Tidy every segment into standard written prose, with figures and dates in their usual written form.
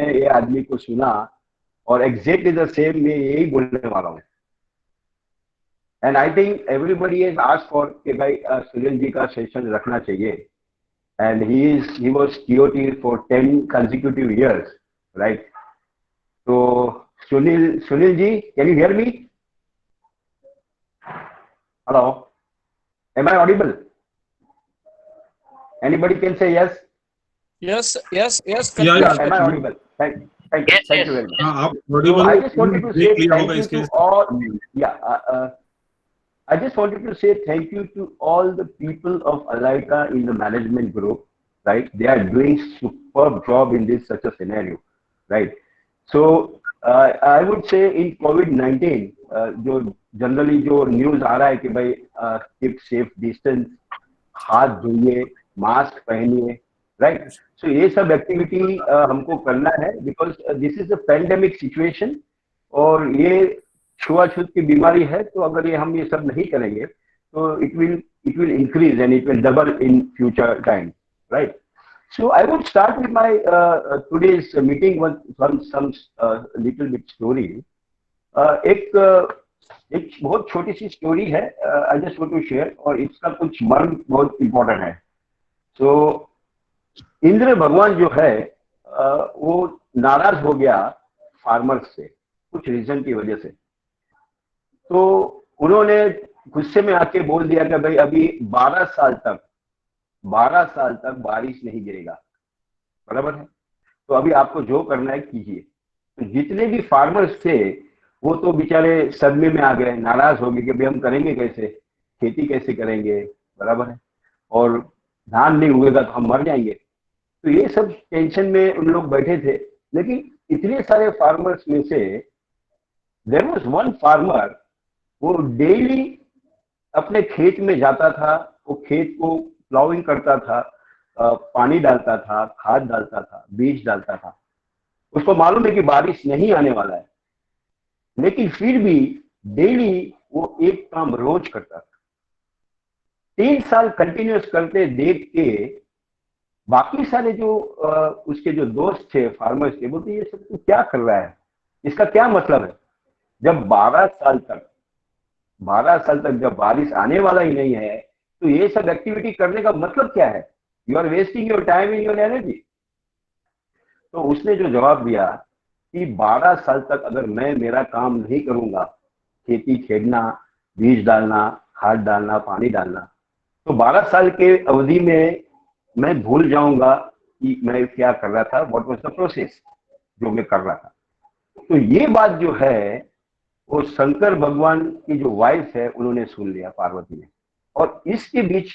मैंने ये आदमी को सुना और एग्जैक्टली द सेम मैं यही बोलने वाला हूँ। And I think everybody has asked for कि भाई सुनील जी का सेशन रखना चाहिए। And he was TOT for 10 consecutive years, right? तो Sunil ji, can you hear me? Hello, am I audible? Anybody can say yes? Yes. Yeah, Yeah, yeah. am I audible? Thank you very much. हाँ, आप So audible I हो, just wanted to break say लिया thank होगा you इसके। to all. Yeah, I just wanted to say thank you to all the people of Alaika in the management group. Right, they are doing superb job in this such a scenario. Right, so I would say in COVID-19, जो generally जो news आ रहा है कि भाई keep safe distance, हाथ धोइए, mask पहनिए, right? सो ये सब एक्टिविटी हमको करना है because this is a pandemic situation और ये छुआछूत की बीमारी है। तो अगर हम ये सब नहीं करेंगे तो it will increase and it will double in future time, right? So I would start with my today's meeting with some little bit story. एक बहुत छोटी सी स्टोरी है, I just want to share, और इसका कुछ मर्म बहुत इंपॉर्टेंट है। सो इंद्र भगवान जो है वो नाराज हो गया फार्मर्स से कुछ रीजन की वजह से। तो उन्होंने गुस्से में आके बोल दिया कि भाई अभी 12 साल तक बारिश नहीं गिरेगा, बराबर है? तो अभी आपको जो करना है कीजिए। तो जितने भी फार्मर्स थे वो तो बेचारे सदमे में आ गए, नाराज हो गए कि भाई हम करेंगे कैसे, खेती कैसे करेंगे, बराबर है? और धान नहीं उगेगा तो हम मर जाएंगे। तो ये सब टेंशन में उन लोग बैठे थे। लेकिन इतने सारे फार्मर्स में से देयर वाज वन फार्मर, वो डेली अपने खेत में जाता था, वो खेत को प्लाउइंग करता था, पानी डालता था, खाद डालता था, बीज डालता था। उसको मालूम है कि बारिश नहीं आने वाला है, लेकिन फिर भी डेली वो एक काम रोज करता था। 3 साल कंटिन्यूस करते देख के बाकी सारे जो उसके जो दोस्त थे फार्मर्स थे, बोलते ये सब तो क्या कर रहा है, इसका क्या मतलब है? जब 12 साल तक जब बारिश आने वाला ही नहीं है तो ये सब एक्टिविटी करने का मतलब क्या है? You are wasting your time in your energy. तो उसने जो जवाब दिया कि 12 साल तक अगर मैं मेरा काम नहीं करूंगा, खेती खेड़ना, बीज डालना, खाद डालना, पानी डालना, तो 12 साल के अवधि में मैं भूल जाऊंगा कि मैं क्या कर रहा था, व्हाट वाज द प्रोसेस जो मैं कर रहा था। तो ये बात जो है वो शंकर भगवान की जो वाइफ है उन्होंने सुन लिया, पार्वती ने। और इसके बीच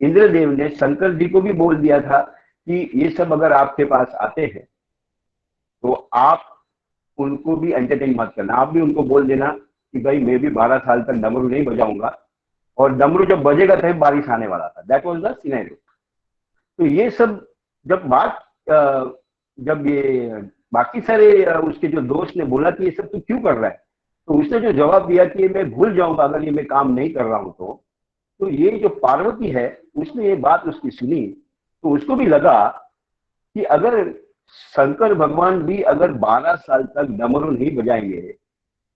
इंद्रदेव ने शंकर जी को भी बोल दिया था कि ये सब अगर आपके पास आते हैं तो आप उनको भी एंटरटेन मत करना, आप भी उनको बोल देना कि भाई मैं भी 12 साल तक डमरू नहीं बजाऊंगा, और डमरू जब बजेगा तब बारिश आने वाला था। That was the scenario. तो ये सब जब ये बाकी सारे उसके जो दोस्त ने बोला कि ये सब तू क्यों कर रहा है, तो उसने जो जवाब दिया कि मैं भूल जाऊंगा अगर ये मैं काम नहीं कर रहा हूं तो ये जो पार्वती है उसने ये बात उसकी सुनी, तो उसको भी लगा कि अगर शंकर भगवान भी अगर 12 साल तक डमरू नहीं बजाएंगे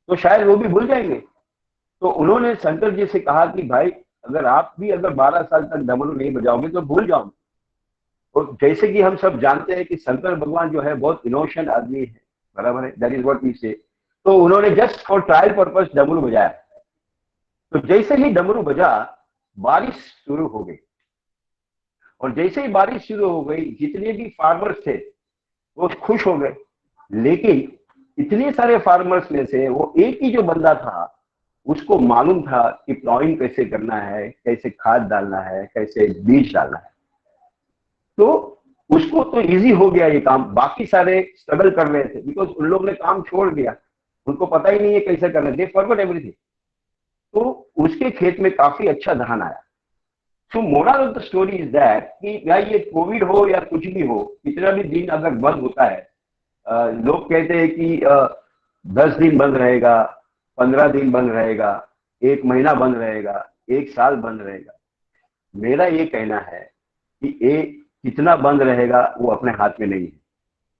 तो शायद वो भी भूल जाएंगे। तो उन्होंने शंकर जी से कहा कि भाई अगर आप भी अगर 12 साल तक डमरू नहीं बजाओगे तो भूल जाओगे। और जैसे कि हम सब जानते हैं कि शंकर भगवान जो है बहुत इनोसेंट आदमी है, बराबर है? दैट इज व्हाट वी से। तो उन्होंने जस्ट फॉर ट्रायल पर्पस डमरू बजाया। तो जैसे ही डमरू बजा बारिश शुरू हो गई, और जैसे ही बारिश शुरू हो गई जितने भी फार्मर्स थे वो खुश हो गए। लेकिन इतने सारे फार्मर्स में से वो एक ही जो बंदा था उसको मालूम था कि प्लाउइंग कैसे करना है, कैसे खाद डालना है, कैसे बीज डालना है। तो उसको तो इजी हो गया ये काम, बाकी सारे स्ट्रगल कर रहे थे बिकॉज उन लोगों ने काम छोड़ दिया, उनको पता ही नहीं है कैसे करना, दे फॉरगॉट एवरीथिंग। तो उसके खेत में काफी अच्छा धान आया। सो moral of the story is that कि या ये कोविड हो या कुछ भी हो, कितना भी दिन अगर बंद होता है, लोग कहते हैं कि 10 दिन बंद रहेगा, 15 दिन बंद रहेगा, 1 महीना बंद रहेगा, 1 साल बंद रहेगा। मेरा ये कहना है कि ये कितना बंद रहेगा वो अपने हाथ में नहीं है,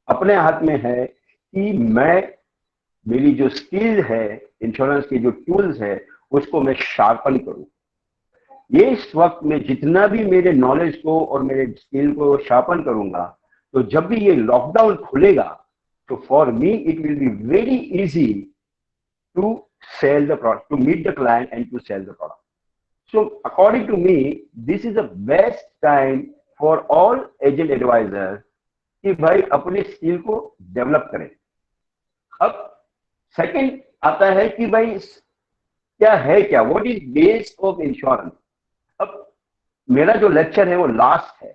अपने हाथ में है कि मैं मेरी जो स्किल है, इंश्योरेंस के जो टूल्स है, उसको मैं शार्पन करूं। ये इस वक्त में जितना भी मेरे नॉलेज को और मेरे स्किल को शार्पन करूंगा, तो जब भी ये लॉकडाउन खुलेगा, तो for me it will be very easy to sell the product, to meet the client and to sell the product. So according to me, this is the best time for all agent advisor कि भाई अपने skill को develop करें। अब second आता है कि भाई क्या है, क्या what is base of insurance. अब मेरा जो लेक्चर है वो लास्ट है।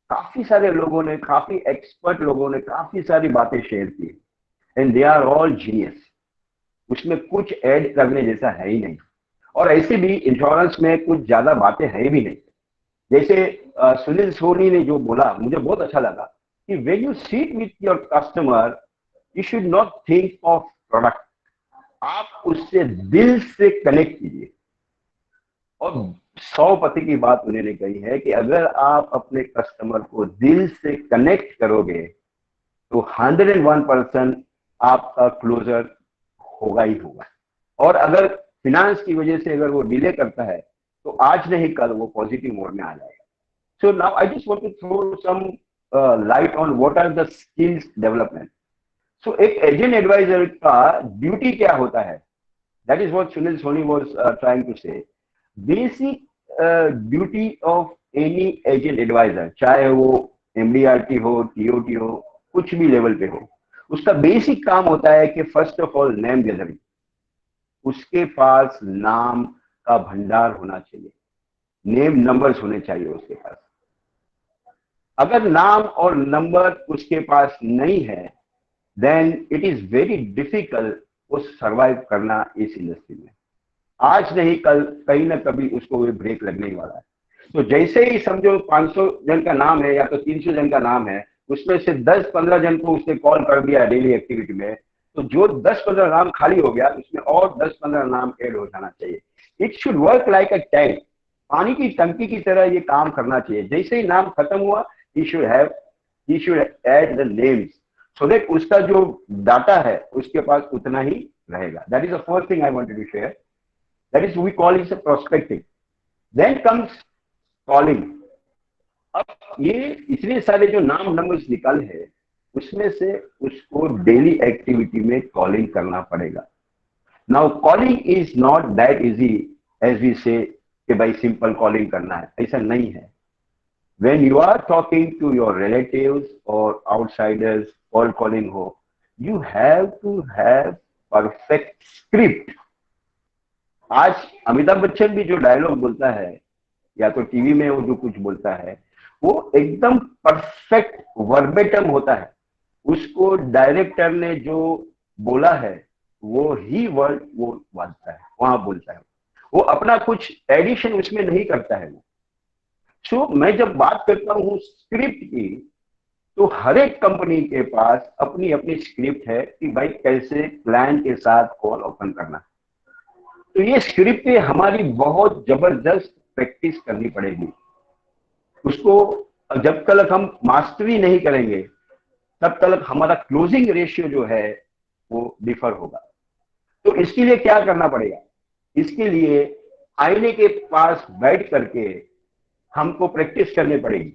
काफी सारे लोगों ने, काफी एक्सपर्ट लोगों ने काफी सारी बातें शेयर की, and they are all genius. उसमें कुछ ऐड करने जैसा है ही नहीं, और ऐसे भी इंश्योरेंस में कुछ ज्यादा बातें है भी नहीं। जैसे सुनील सोनी ने जो बोला, मुझे बहुत अच्छा लगा कि when you seat with your customer, you should not think of product, आप उससे दिल से कनेक्ट कीजिए। और 100% की बात उन्होंने कही है कि अगर आप अपने कस्टमर को दिल से कनेक्ट करोगे, तो 101% आपका क्लोजर होगा ही होगा। और अगर फिनांस की वजह से अगर वो डिले करता है, तो आज नहीं कल वो पॉजिटिव मोड में आ जाएगा। So now I just want to throw some light on what are the skills development. So एक एजेंट एडवाइजर का ड्यूटी क्या होता है, that is what Sunil Soni was trying to say. Basic duty of any agent advisor, चाहे वो MDRT हो, TOT हो, कुछ भी लेवल पे हो, उसका बेसिक काम होता है कि first of all name gathering. उसके पास नाम का भंडार होना चाहिए, नेम नंबर्स होने चाहिए उसके पास। अगर नाम और नंबर उसके पास नहीं है, then it is very difficult वो सर्वाइव करना इस इंडस्ट्री में। आज नहीं कल कहीं ना कभी उसको वो ब्रेक लगने ही वाला है। तो जैसे ही समझो 500 जन का नाम है या तो 300 जन का नाम है, उसमें से 10-15 जन को उसने कॉल कर दिया डेली एक्टिविटी में, तो जो 10-15 नाम खाली हो गया, उसमें और 10-15 नाम ऐड हो जाना चाहिए। It should work like a tank, पानी की टंकी की तरह ये काम करना चाहिए। जैसे ही नाम खत्म हुआ, he should add the names, so that उसका जो डाटा है उसके पास उतना ही रहेगा। That is the first thing I wanted to share. That is, we call it prospecting. Then comes calling. अब ये इतने सारे जो नाम नंबर्स निकल है, उसमें से उसको डेली एक्टिविटी में कॉलिंग करना पड़ेगा। Now calling is not that easy as we say कि भाई सिंपल कॉलिंग करना है, ऐसा नहीं है। When you are talking to your relatives or outsiders, cold calling ho, you have to have perfect script. आज अमिताभ बच्चन भी जो डायलॉग बोलता है या तो टीवी में वो जो कुछ बोलता है, वो एकदम परफेक्ट वर्बेटम होता है। उसको डायरेक्टर ने जो बोला है वो ही वर्ड वो बोलता है, वहां बोलता है। वो अपना कुछ एडिशन उसमें नहीं करता है वो। सो मैं जब बात करता हूं स्क्रिप्ट की, तो हर एक कंपनी के पास अपनी अपनी स्क्रिप्ट है कि भाई कैसे क्लाइंट के साथ कॉल ओपन करना। तो ये स्क्रिप्ट पे हमारी बहुत जबरदस्त प्रैक्टिस करनी पड़ेगी। उसको जब तक हम मास्टरी नहीं करेंगे, तब तक हमारा क्लोजिंग रेशियो जो है वो डिफर होगा। तो इसके लिए क्या करना पड़ेगा? इसके लिए आईने के पास बैठ करके हमको प्रैक्टिस करनी पड़ेगी।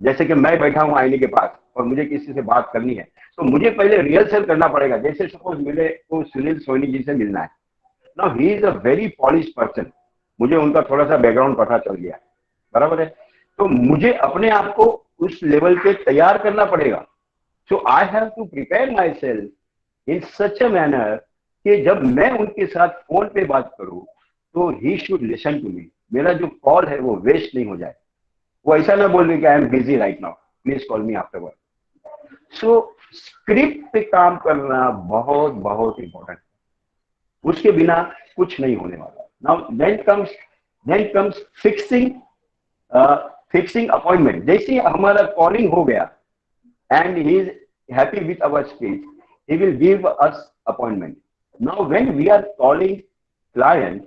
जैसे कि मैं बैठा हूं आईने के पास और मुझे किसी से बात करनी है, तो मुझे पहले रिहर्सल करना पड़ेगा। जैसे सपोज मेरे को सुनील सोनी जी से मिलना है, now he is a very polish person, मुझे उनका थोड़ा सा बैकग्राउंड पता चल गया, बराबर है, तो मुझे अपने आप को उस लेवल पे तैयार करना पड़ेगा। So I have to prepare myself in such a manner कि जब मैं उनके साथ फोन पे बात करूं, तो he should listen to me, मेरा जो कॉल है वो वेस्ट नहीं हो जाए। वो ऐसा ना बोल रही कि I am busy right now, please call me after work. So script पे काम करना बहुत बहुत इंपॉर्टेंट है, उसके बिना कुछ नहीं होने वाला। Now then comes fixing appointment. जैसे हमारा कॉलिंग हो गया and he is happy with our speech, he will give us appointment. Now when we are calling client,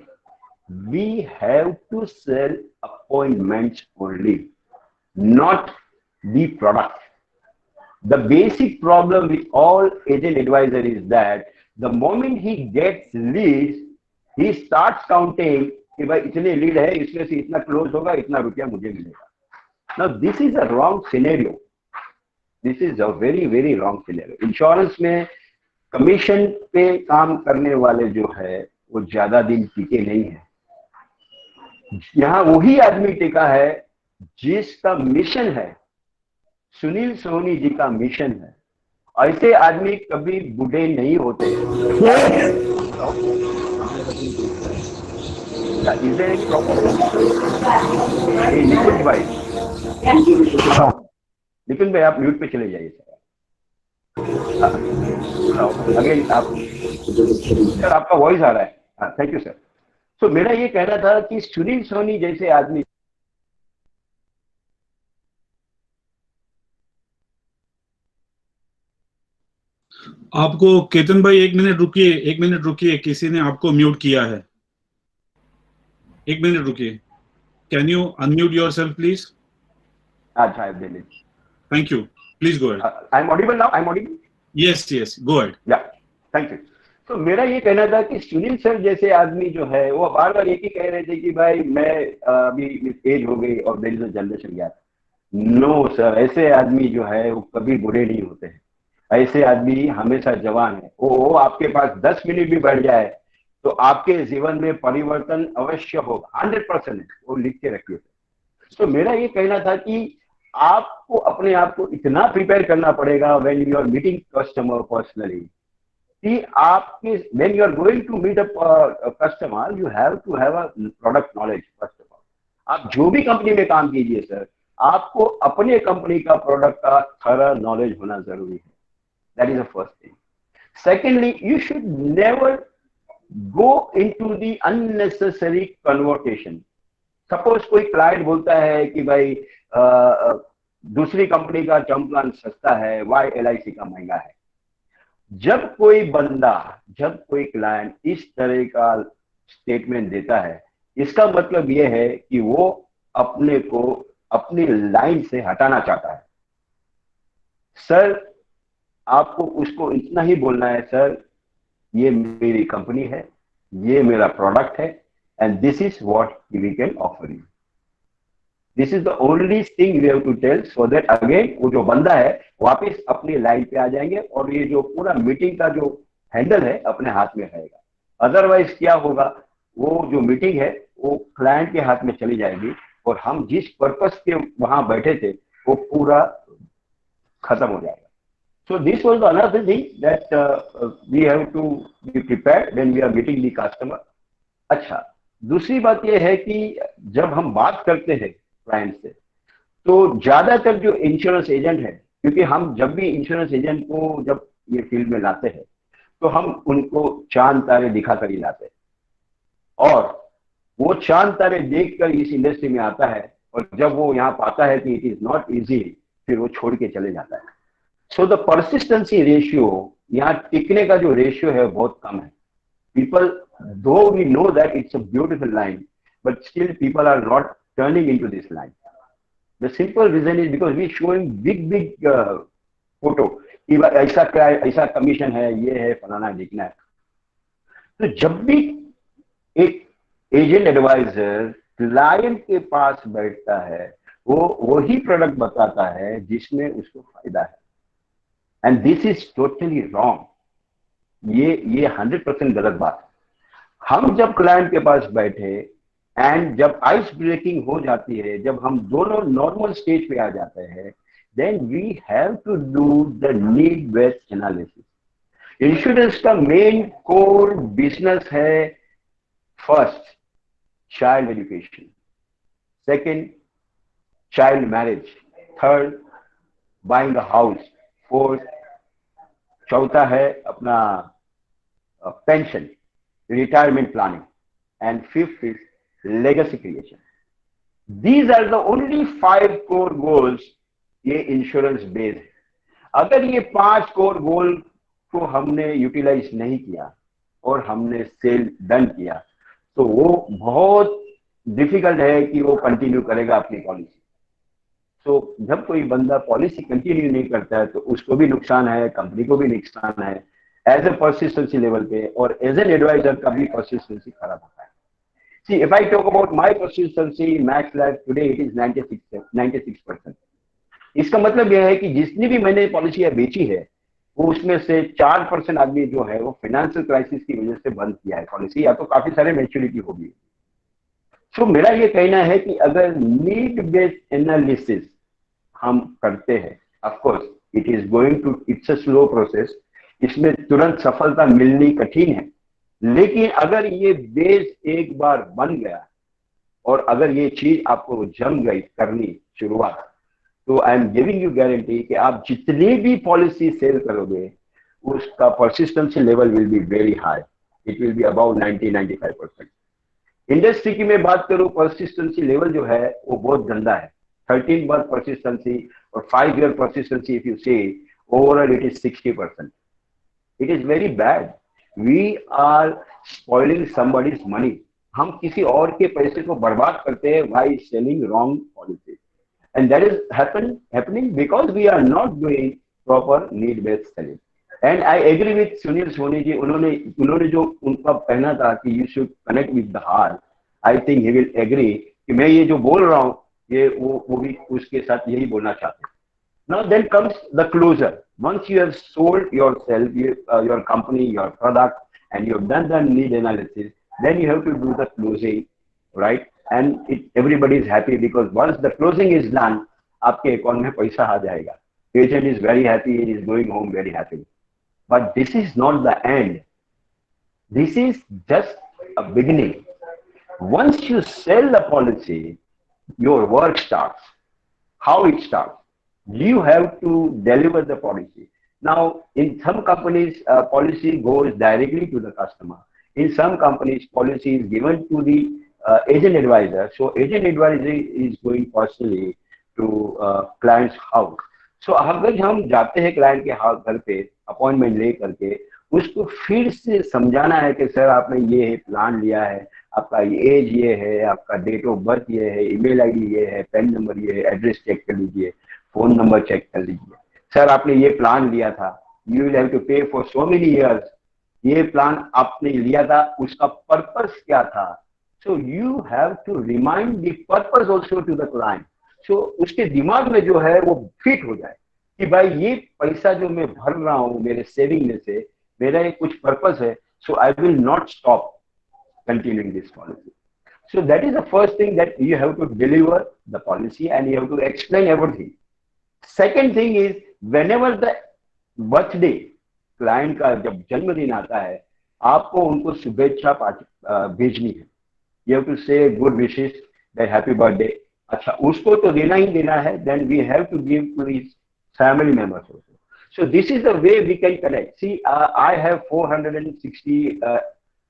we have to sell appointments only, not the product. The basic problem with all agent advisor is that the moment he gets leads, he starts counting कि भाई इतने lead है, इसमें से इतना close होगा, इतना रुपया मुझे मिलेगा. Now this is a wrong scenario. This is a very very wrong scenario. Insurance में कमीशन पे काम करने वाले जो है वो ज्यादा दिन टिके नहीं है. यहाँ वही आदमी टिका है जिसका मिशन है, सुनील सोनी जी का मिशन है. ऐसे आदमी कभी बूढ़े नहीं होते. निकुंज भाई, निकुंज भाई आप म्यूट पे चले जाइए सर. अगेन आप सर, आपका वॉइस आ रहा है. हाँ, थैंक यू सर. तो मेरा ये कहना था कि सुनील सोनी जैसे आदमी आपको केतन भाई एक मिनट रुकिए, किसी ने आपको म्यूट किया है. एक मिनट रुकिए. Can you unmute yourself please? अच्छा, I will. Thank you. Please go ahead. I am audible now? I am audible? Yes, go ahead. Yeah, thank you. तो मेरा ये कहना था कि सुनील सर जैसे आदमी जो है वो बार बार एक ही कह रहे थे कि भाई मैं अभी एज हो गई और there is a generation gap. No sir, ऐसे आदमी जो है वो कभी बुरे नहीं होते हैं. ऐसे आदमी हमेशा जवान है. वो आपके पास 10 मिनट भी बढ़ जाए तो आपके जीवन में परिवर्तन अवश्य होगा. 100% वो लिख के रखिए. तो मेरा ये कहना था कि आपको अपने आप को इतना प्रिपेयर करना पड़ेगा when you are meeting customer personally, कि आपके when you are going to meet a customer you have to have a product knowledge. First of all, आप जो भी कंपनी में काम कीजिए सर, आपको अपने कंपनी का प्रोडक्ट का थरा नॉलेज होना जरूरी है. That is the first thing. Secondly, you should never go into the unnecessary conversation. Suppose कोई क्लाइंट बोलता है कि भाई दूसरी कंपनी का टर्म प्लान सस्ता है, वाई LIC का महंगा है. जब कोई क्लाइंट इस तरह का स्टेटमेंट देता है, इसका मतलब यह है कि वो अपने को अपनी लाइन से हटाना चाहता है. सर, आपको उसको इतना ही बोलना है, सर ये मेरी कंपनी है, ये मेरा प्रोडक्ट है, and this is what we can offer you. This is the only thing we have to tell, so that again वो जो बंदा है वापस अपनी लाइन पे आ जाएंगे और ये जो पूरा मीटिंग का जो हैंडल है अपने हाथ में रहेगा. अदरवाइज क्या होगा, वो जो मीटिंग है वो क्लाइंट के हाथ में चली जाएगी और हम जिस पर्पस के वहां बैठे थे वो पूरा खत्म हो जाएगा. So this was another thing that we have to be prepared when we are meeting the customer. अच्छा, दूसरी बात यह है कि जब हम बात करते हैं क्लाइंट से, तो ज्यादातर जो इंश्योरेंस एजेंट है, क्योंकि हम जब भी इंश्योरेंस एजेंट को जब ये फील्ड में लाते हैं तो हम उनको चांद तारे दिखाकर ही लाते हैं, और वो चांद तारे देखकर इस इंडस्ट्री में आता है, और जब वो यहाँ पाता है कि इट इज नॉट इजी, फिर वो छोड़ के चले जाता है. सो द परसिस्टेंसी रेशियो, यहाँ टिकने का जो रेशियो है बहुत कम है. People, though we know that it's a beautiful line, but still people are not turning into this line. The simple reason is because we showing big photo कि ऐसा commission है, ये है, फलाना दिखना है. तो जब भी एक एजेंट एडवाइजर क्लाइंट के पास बैठता है, वो वही प्रोडक्ट बताता है जिसमें उसको फायदा है. And this is totally wrong. ये 100% गलत बात है. हम जब क्लाइंट के पास बैठे एंड जब आइस ब्रेकिंग हो जाती है, जब हम दोनों नॉर्मल स्टेज पे आ जाते हैं, then we have to do the need based analysis. Insurance का मेन कोर बिजनेस है, first child education, second child marriage, third buying a house, fourth, चौथा है अपना pension, retirement planning, and fifth is legacy creation. These are the only 5 core goals ये insurance base है. अगर ये 5 core गोल को हमने यूटिलाइज नहीं किया और हमने सेल डन किया, तो वो बहुत डिफिकल्ट है कि वो कंटिन्यू करेगा अपनी पॉलिसी. तो जब कोई बंदा पॉलिसी कंटिन्यू नहीं करता है तो उसको भी नुकसान है, कंपनी को भी नुकसान है, एज ए परसिस्टेंसी लेवल पे, और एज एन एडवाइजर का भी परसिस्टेंसी खराब होता है. See, if I talk about my persistency, max life today it is 96%. इसका मतलब यह है कि जितनी भी मैंने पॉलिसियां बेची है वो उसमें से 4% आदमी जो है वो फाइनेंशियल क्राइसिस की वजह से बंद किया है पॉलिसी, या तो काफी सारे मैच्योरिटी होगी. तो मेरा ये कहना है कि अगर नीड बेस्ड एनालिसिस हम करते हैं, of course it is going to, it's a slow process, इसमें तुरंत सफलता मिलनी कठिन है, लेकिन अगर ये बेस एक बार बन गया और अगर ये चीज आपको जम गई करनी शुरुआत, तो I am giving you guarantee कि आप जितनी भी पॉलिसी सेल करोगे उसका persistency level will be very high, it will be about 90-95%. Industry की मैं बात करूं, परसिस्टेंसी लेवल जो है वो बहुत गंदा है. 13 month persistency or 5 year persistency, if you say, overall it is 60%. It is very bad. We are spoiling somebody's money. हम किसी और के पैसे को बर्बाद करते हैं by selling wrong policies, and that is happening because we are not doing proper need based selling. And I agree with Sunil Soni ji. उन्होंने जो उनका कहना था कि you should connect with the heart. I think he will agree कि मैं ये जो बोल रहा हूँ ये वो भी उसके साथ यही बोलना चाहते हैं. Now then comes the closer. Once you have sold yourself, your company, your product, and you have done the need analysis, then you have to do the closing, right? And everybody is happy because once the closing is done, आपके account में पैसा आ जाएगा. Agent is very happy, he is going home very happy. But this is not the end. This is just a beginning. Once you sell the policy, your work starts. How it starts? You have to deliver the policy. Now, in some companies, policy goes directly to the customer. In some companies, policy is given to the agent advisor. So, agent advisor is going personally to client's house. So, अगर हम जाते हैं client के घर पे appointment ले करके, उसको फिर से समझाना है कि सर आपने ये प्लान लिया है, आपका एज ये है, आपका डेट ऑफ बर्थ ये है, ईमेल आईडी ये है, पेन नंबर ये है, एड्रेस चेक कर लीजिए, फोन नंबर चेक कर लीजिए, सर आपने ये प्लान लिया था, you will have to pay for so many years, ये प्लान आपने लिया था, उसका पर्पस क्या था. So you have to remind the purpose also to the client. So उसके दिमाग में जो है वो फिट हो जाए कि भाई ये पैसा जो मैं भर रहा हूँ मेरे सेविंग में से, मेरा एक कुछ पर्पस है, so I will not stop continuing this policy. So that is the first thing, that you have to deliver the policy and you have to explain everything. Second thing is, whenever the birthday, client का जब जन्मदिन आता है, आपको उनको शुभेच्छा भेजनी है. You have to say good wishes, that happy birthday. अच्छा, उसको तो देना ही देना है. Then we have to give to his family members also. So this is the way we can connect. See, I have 460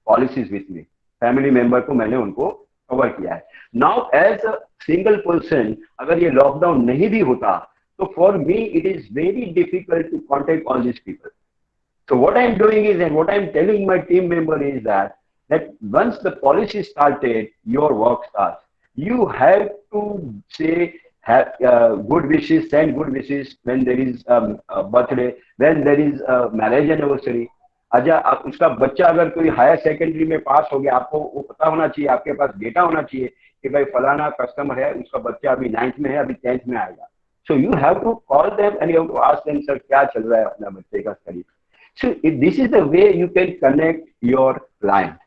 policies with me. Family member को मैंने उनको cover किया है. Now as a single person, अगर ये lockdown नहीं भी होता तो for me it is very difficult to contact all this people. So what I am doing is, and what I am telling my team member is that once the policy started, your work starts. You have to say good wishes, send good wishes when there is a birthday, when there is a marriage anniversary. अच्छा, उसका बच्चा अगर कोई higher secondary में पास हो गया, आपको वो पता होना चाहिए, आपके पास डेटा होना चाहिए कि भाई फलाना कस्टमर है, उसका बच्चा अभी 9th में है, अभी 10th में आएगा. So you have to call them and you have to ask them, sir क्या चल रहा है अपना बच्चे का study. So this is the way you can connect your client.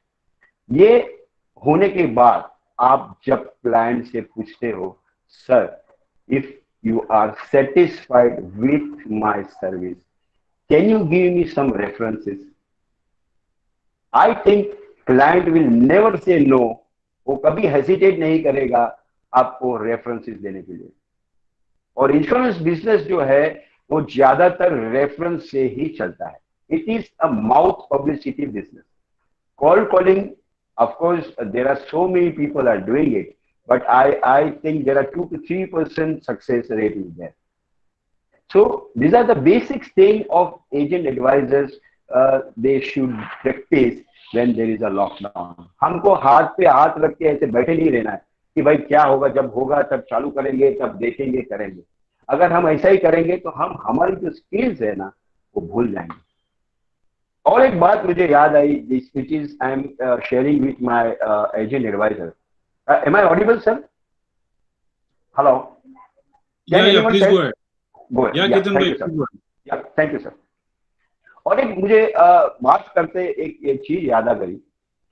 ये होने के बाद आप जब क्लाइंट से पूछते हो, sir if you are satisfied with my service, can you give me some references? I think client will never say no. वो कभी hesitate नहीं करेगा आपको references देने के लिए. और इंश्योरेंस बिजनेस जो है वो ज्यादातर रेफरेंस से ही चलता है. It is a mouth publicity business. Cold calling, of course, there are so many people are doing it, but I think there are 2 to 3% success rate is there. So these are the basic things of agent advisors they should practice when there is a lockdown. हमको हाथ पे हाथ रख के ऐसे बैठे नहीं रहना है. कि भाई क्या होगा, जब होगा तब चालू करेंगे, तब देखेंगे, करेंगे। अगर हम ऐसा ही करेंगे तो हम हमारी जो स्किल्स है ना वो भूल जाएंगे। और एक बात मुझे याद आई, this which is I am sharing with my agent advisor. Am I audible sir? Hello, can you anyone please tell? Go ahead. Go ahead, yeah yeah Ketan thank भाई you sir. Please go ahead. Yeah thank you sir. और एक मुझे बात करते एक चीज याद आ गई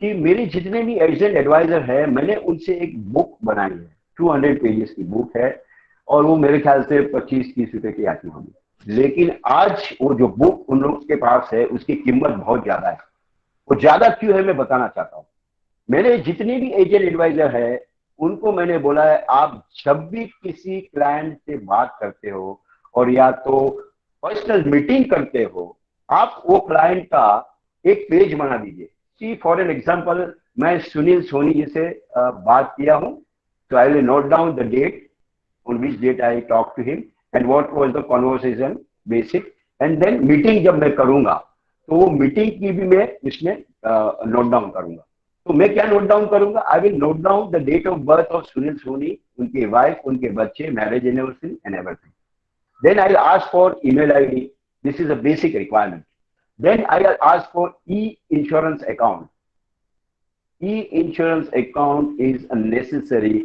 कि मेरे जितने भी एजेंट एडवाइजर है, मैंने उनसे एक बुक बनाई है, 200 पेजेस की बुक है, और वो मेरे ख्याल से 25-30 रुपए की आती होगी। लेकिन आज वो जो बुक उन लोगों के पास है उसकी कीमत बहुत ज्यादा है। वो ज्यादा क्यों है मैं बताना चाहता हूँ। मेरे जितने भी एजेंट एडवाइजर है उनको मैंने बोला है, आप जब भी किसी क्लाइंट से बात करते हो और या तो पर्सनल मीटिंग करते हो, आप वो क्लाइंट का एक पेज बना दीजिए। सी फॉर एन एग्जांपल, मैं सुनील सोनी जी से बात किया हूं, तो I will note down the date on which date I talked to him and what was the conversation basic, and then meeting जब मैं करूंगा तो वो मीटिंग की भी मैं इसमें नोट डाउन करूंगा। तो मैं क्या नोट डाउन करूंगा? I will note down the date of birth of Sunil Soni, उनके वाइफ, उनके बच्चे, marriage anniversary and everything. Then I'll ask for email ID. This is a basic requirement. Then I'll ask for e-insurance account. E-insurance account is a necessary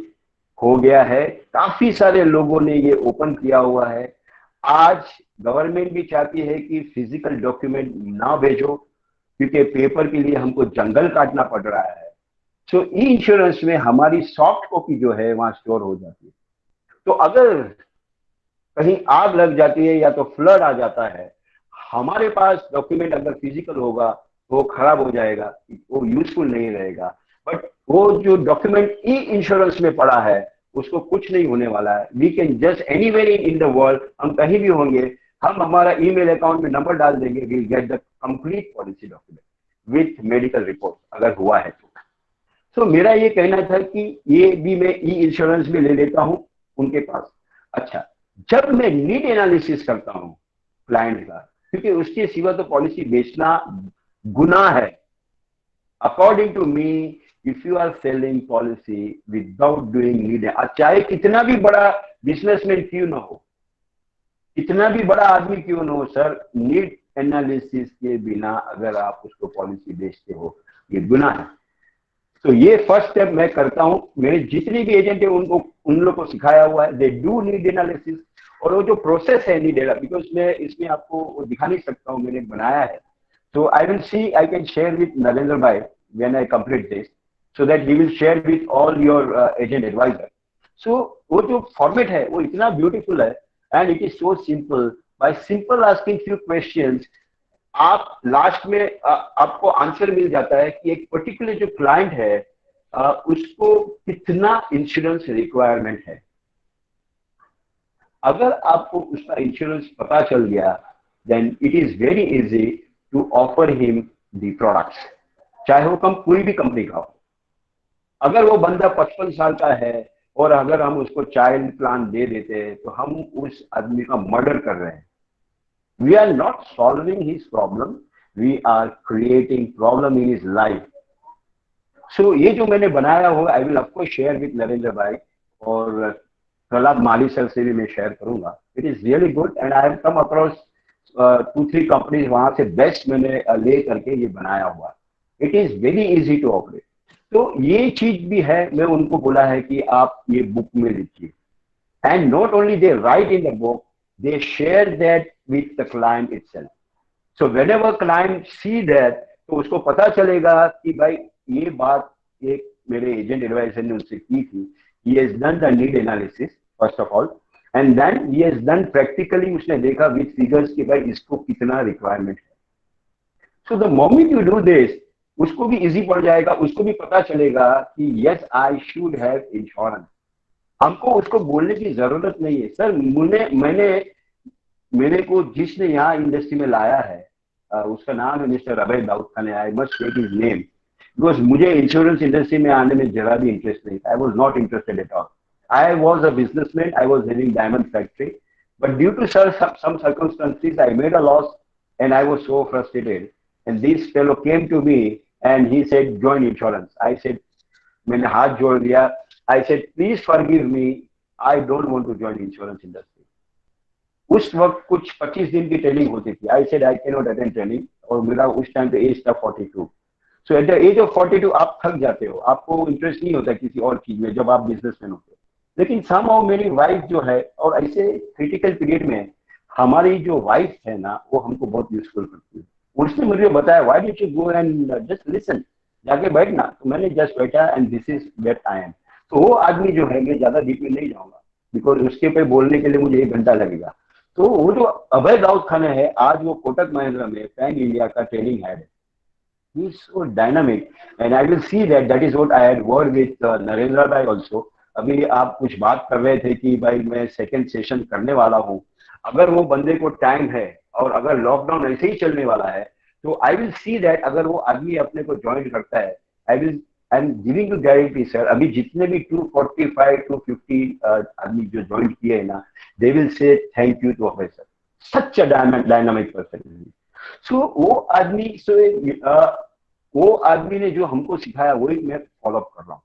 हो गया है। काफी सारे लोगों ने ये ओपन किया हुआ है। आज गवर्नमेंट भी चाहती है कि फिजिकल डॉक्यूमेंट ना भेजो, क्योंकि पेपर के लिए हमको जंगल काटना पड़ रहा है। सो ई इंश्योरेंस में हमारी सॉफ्ट कॉपी जो है वहां स्टोर हो जाती है। तो अगर कहीं आग लग जाती है या तो फ्लड आ जाता है, हमारे पास डॉक्यूमेंट अगर फिजिकल होगा वो खराब हो जाएगा, वो यूजफुल नहीं रहेगा। बट वो जो डॉक्यूमेंट ई इंश्योरेंस में पड़ा है उसको कुछ नहीं होने वाला है। We can just anywhere in the world, हम कहीं भी होंगे, हम हमारा ईमेल अकाउंट में नंबर डाल देंगे, we get the complete policy document with medical report अगर हुआ है तो। So, मेरा ये कहना था कि ये भी मैं ई इंश्योरेंस में ले लेता हूं उनके पास। अच्छा, जब मैं नीड एनालिसिस करता हूं क्लाइंट का, क्योंकि उसके सिवा तो पॉलिसी बेचना गुनाह है। According to me, if you are selling policy without doing need, चाहे कितना भी बड़ा बिजनेसमैन क्यों ना हो, कितना भी बड़ा आदमी क्यों ना हो सर, नीड एनालिसिस के बिना अगर आप उसको पॉलिसी बेचते हो ये गुनाह है। तो ये फर्स्ट स्टेप मैं करता हूं। मेरे जितने भी एजेंट है उनको, उन लोग को सिखाया हुआ है, दे डू नीड एनालिसिस। और वो जो प्रोसेस है नीड एनालिसिस, बिकॉज मैं इसमें आपको दिखा नहीं सकता हूं, मैंने बनाया है। So I will see, I can share with Narendra Bhai when I complete this, so that he will share with all your agent advisor. So वो जो format है वो इतना beautiful है and it is so simple. By simple asking few questions, आप last में आपको answer मिल जाता है कि एक पर्टिकुलर जो क्लाइंट है उसको कितना इंश्योरेंस रिक्वायरमेंट है। अगर आपको उसका इंश्योरेंस पता चल गया, then it is very easy to offer him the products, चाहे वो कोई भी कंपनी का हो। अगर वो बंदा 55 साल का है और अगर हम उसको चाइल्ड प्लान दे देते हैं तो हम उस आदमी का मर्डर कर रहे हैं। We are not solving his problem, we are creating problem in his life. So ये जो मैंने बनाया हो, I will of course share with Narendra भाई, और प्रहलाद माली सर से भी मैं शेयर करूंगा। It is really good and I have come across 2-3 companies, वहां से बेस्ट मैंने ले करके ये बनाया हुआ। It is very easy to operate. तो ये चीज भी है, मैं उनको बोला है कि आप ये बुक में लिखिए। And not only they write in the book, they share that with the client itself. So whenever client see that, तो उसको पता चलेगा कि भाई ये बात एक मेरे एजेंट एडवाइजर ने उससे की थी। He has done the need analysis first of all, and then he has done practically, उसने देखा with figures कि भाई इसको कितना रिक्वायरमेंट है। So the moment you do this, उसको भी इजी पड़ जाएगा, उसको भी पता चलेगा कि yes I should have insurance। हमको उसको बोलने की जरूरत नहीं है। सर मेरे को जिसने यहाँ इंडस्ट्री में लाया है उसका नाम है mister Abhay Dawood Khan. I must take his name, because मुझे इंश्योरेंस इंडस्ट्री में आने में जरा भी इंटरेस्ट नहीं था। I was not interested at all. I was a businessman, I was having diamond factory, but due to some circumstances I made a loss and I was so frustrated, and this fellow came to me and he said join insurance. I said, मैंने हाथ जोड़ दिया, I said, please forgive me, I don't want to join insurance industry. उस वक्त कुछ 25 दिन की training होती थी. I said I cannot attend training, और मेरा उस टाइम पे एज था 42. सो एट द एज ऑफ 42 आप थक जाते हो, आपको इंटरेस्ट नहीं होता किसी और चीज में जब आप बिजनेसमैन होते हो. लेकिन समहाउ मेरी वाइफ जो है, और ऐसे क्रिटिकल पीरियड में हमारी जो वाइफ है ना, वो हमको बहुत यूजफुल करती है. उसने मुझे बताया, why don't you go and just listen, जाके बैठना. तो मैंने जस्ट बैठा, and this is where I am. तो वो आदमी जो है, मैं ज्यादा डीप में नहीं जाऊंगा बिकॉज उसके पे बोलने के लिए मुझे 1 घंटा लगेगा. तो वो जो अभय राउत खाना है, आज वो कोटक महिंद्रा में पैन इंडिया का ट्रेनिंग हेड है. He is so dynamic, and I will see that is what I had word with Narendra Bhai also. अभी आप कुछ बात कर रहे थे कि भाई मैं सेकंड सेशन करने वाला हूँ. अगर वो बंदे को टाइम है और अगर लॉकडाउन ऐसे ही चलने वाला है, तो आई विल सी दैट अगर वो आदमी अपने को ज्वाइन करता है, I am giving you guarantee sir, अभी जितने भी 245 250 आदमी जो ज्वाइन किए हैं ना, they will say thank you to Abhay sir, such a dynamic person. So वो आदमी ने जो हमको सिखाया वही मैं फॉलो अप कर रहा हूँ.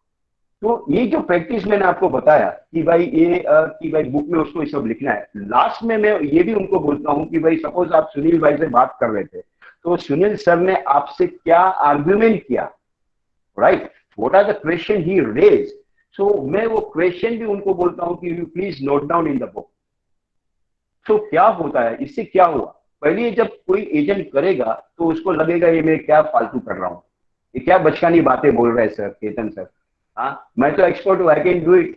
तो ये जो प्रैक्टिस मैंने आपको बताया कि भाई कि भाई बुक में उसको ये सब लिखना है. लास्ट में मैं ये भी उनको बोलता हूँ कि भाई सपोज आप सुनील भाई से बात कर रहे थे, तो सुनील सर ने आपसे क्या आर्ग्यूमेंट किया, right, what are the question he raise. So मैं वो क्वेश्चन भी उनको बोलता हूँ कि you please note down in the book. तो क्या होता है, इससे क्या हुआ, पहले जब कोई एजेंट करेगा तो उसको लगेगा ये मैं क्या फालतू कर रहा हूँ, ये क्या बचकानी बातें बोल रहे हैं सर केतन सर. हाँ, मैं तो एक्सपर्ट हूँ, आई कैन डू इट.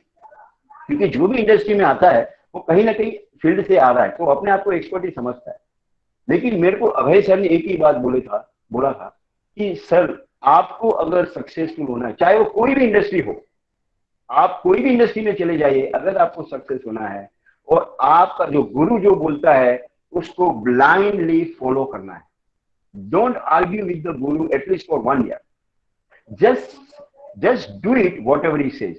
क्योंकि जो भी इंडस्ट्री में आता है वो कहीं ना कहीं फील्ड से आ रहा है, तो अपने आप को एक्सपर्ट ही समझता है. लेकिन मेरे को अभय सर ने एक ही बात बोला था कि सर आपको अगर सक्सेसफुल होना है, चाहे वो कोई भी इंडस्ट्री हो, आप कोई भी इंडस्ट्री में चले जाइए, अगर आपको सक्सेस होना है और आपका जो गुरु जो बोलता है उसको ब्लाइंडली फॉलो करना है. Don't argue with the Guru at least for 1 year. Just do it whatever he says.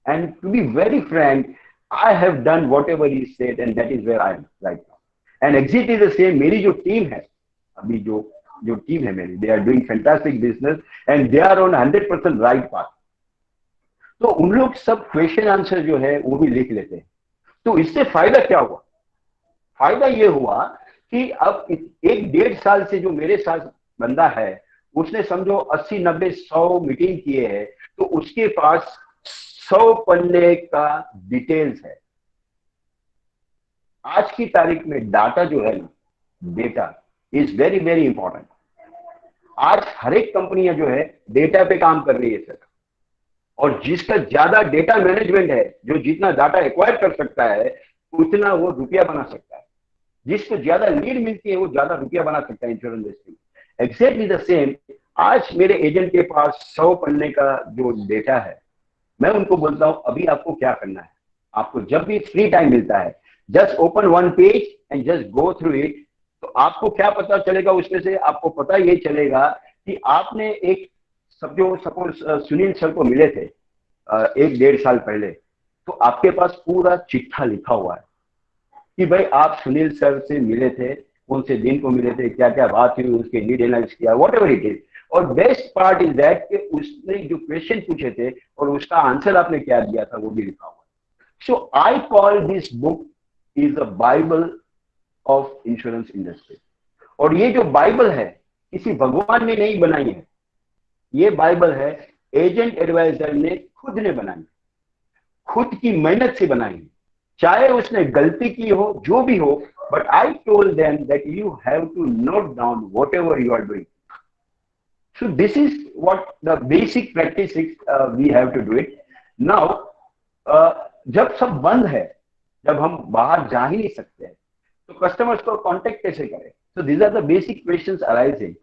And to be very frank, I have done whatever he said, and that is where I am right now. And exit is the same. मेरी जो team है, अभी जो team है मेरी, they are doing fantastic business and they are on 100% right path. तो उन लोग सब क्वेश्चन आंसर जो है वो भी लिख लेते हैं. तो इससे फायदा क्या हुआ, फायदा ये हुआ कि अब 1-1.5 साल से जो मेरे साथ बंदा है, उसने समझो 80 90 100 मीटिंग किए हैं, तो उसके पास 100 पन्ने का डिटेल्स है. आज की तारीख में डाटा जो है, data is very very important. आज हर एक कंपनियां जो है डेटा पे काम कर रही है सर, और जिसका ज्यादा डेटा मैनेजमेंट है, जो जितना डाटा एक्वायर कर सकता है उतना वो रुपया बना सकता है. जिसको ज्यादा लीड मिलती है वो ज्यादा रुपया बना सकता है insurance industry. Exactly the same. आज मेरे एजेंट के पास 100 पन्ने का जो डेटा है, मैं उनको बोलता हूं अभी आपको क्या करना है, आपको जब भी फ्री टाइम मिलता है just open 1 page and just go through it. तो आपको क्या पता चलेगा उसमें से, आपको पता ये चलेगा कि आपने एक सपोज सुनील सर को मिले थे 1-1.5 साल पहले, तो आपके पास पूरा चिट्ठा लिखा हुआ है कि भाई आप सुनील सर से मिले थे, कौन से दिन को मिले थे, क्या क्या बात हुई, उसके नीड एनालिसिस किया, वॉट एवर इट इज. और बेस्ट पार्ट इज दैट कि उसने जो क्वेश्चन पूछे थे और उसका आंसर आपने क्या दिया था वो भी लिखा हुआ है. So I call this book is the Bible of insurance industry. और ये जो बाइबल है किसी भगवान ने नहीं बनाई है, ये बाइबल है एजेंट एडवाइजर ने खुद ने बनाई, खुद की मेहनत से बनाई. चाहे उसने गलती की हो, जो भी हो, but I told them that you have to note down whatever you are doing. So this is what the basic practice is, we have to do it. Now, जब सब बंद है, जब हम बाहर जा ही नहीं सकते हैं, तो कस्टमर्स को कांटेक्ट कैसे करें? So these are the basic questions arising.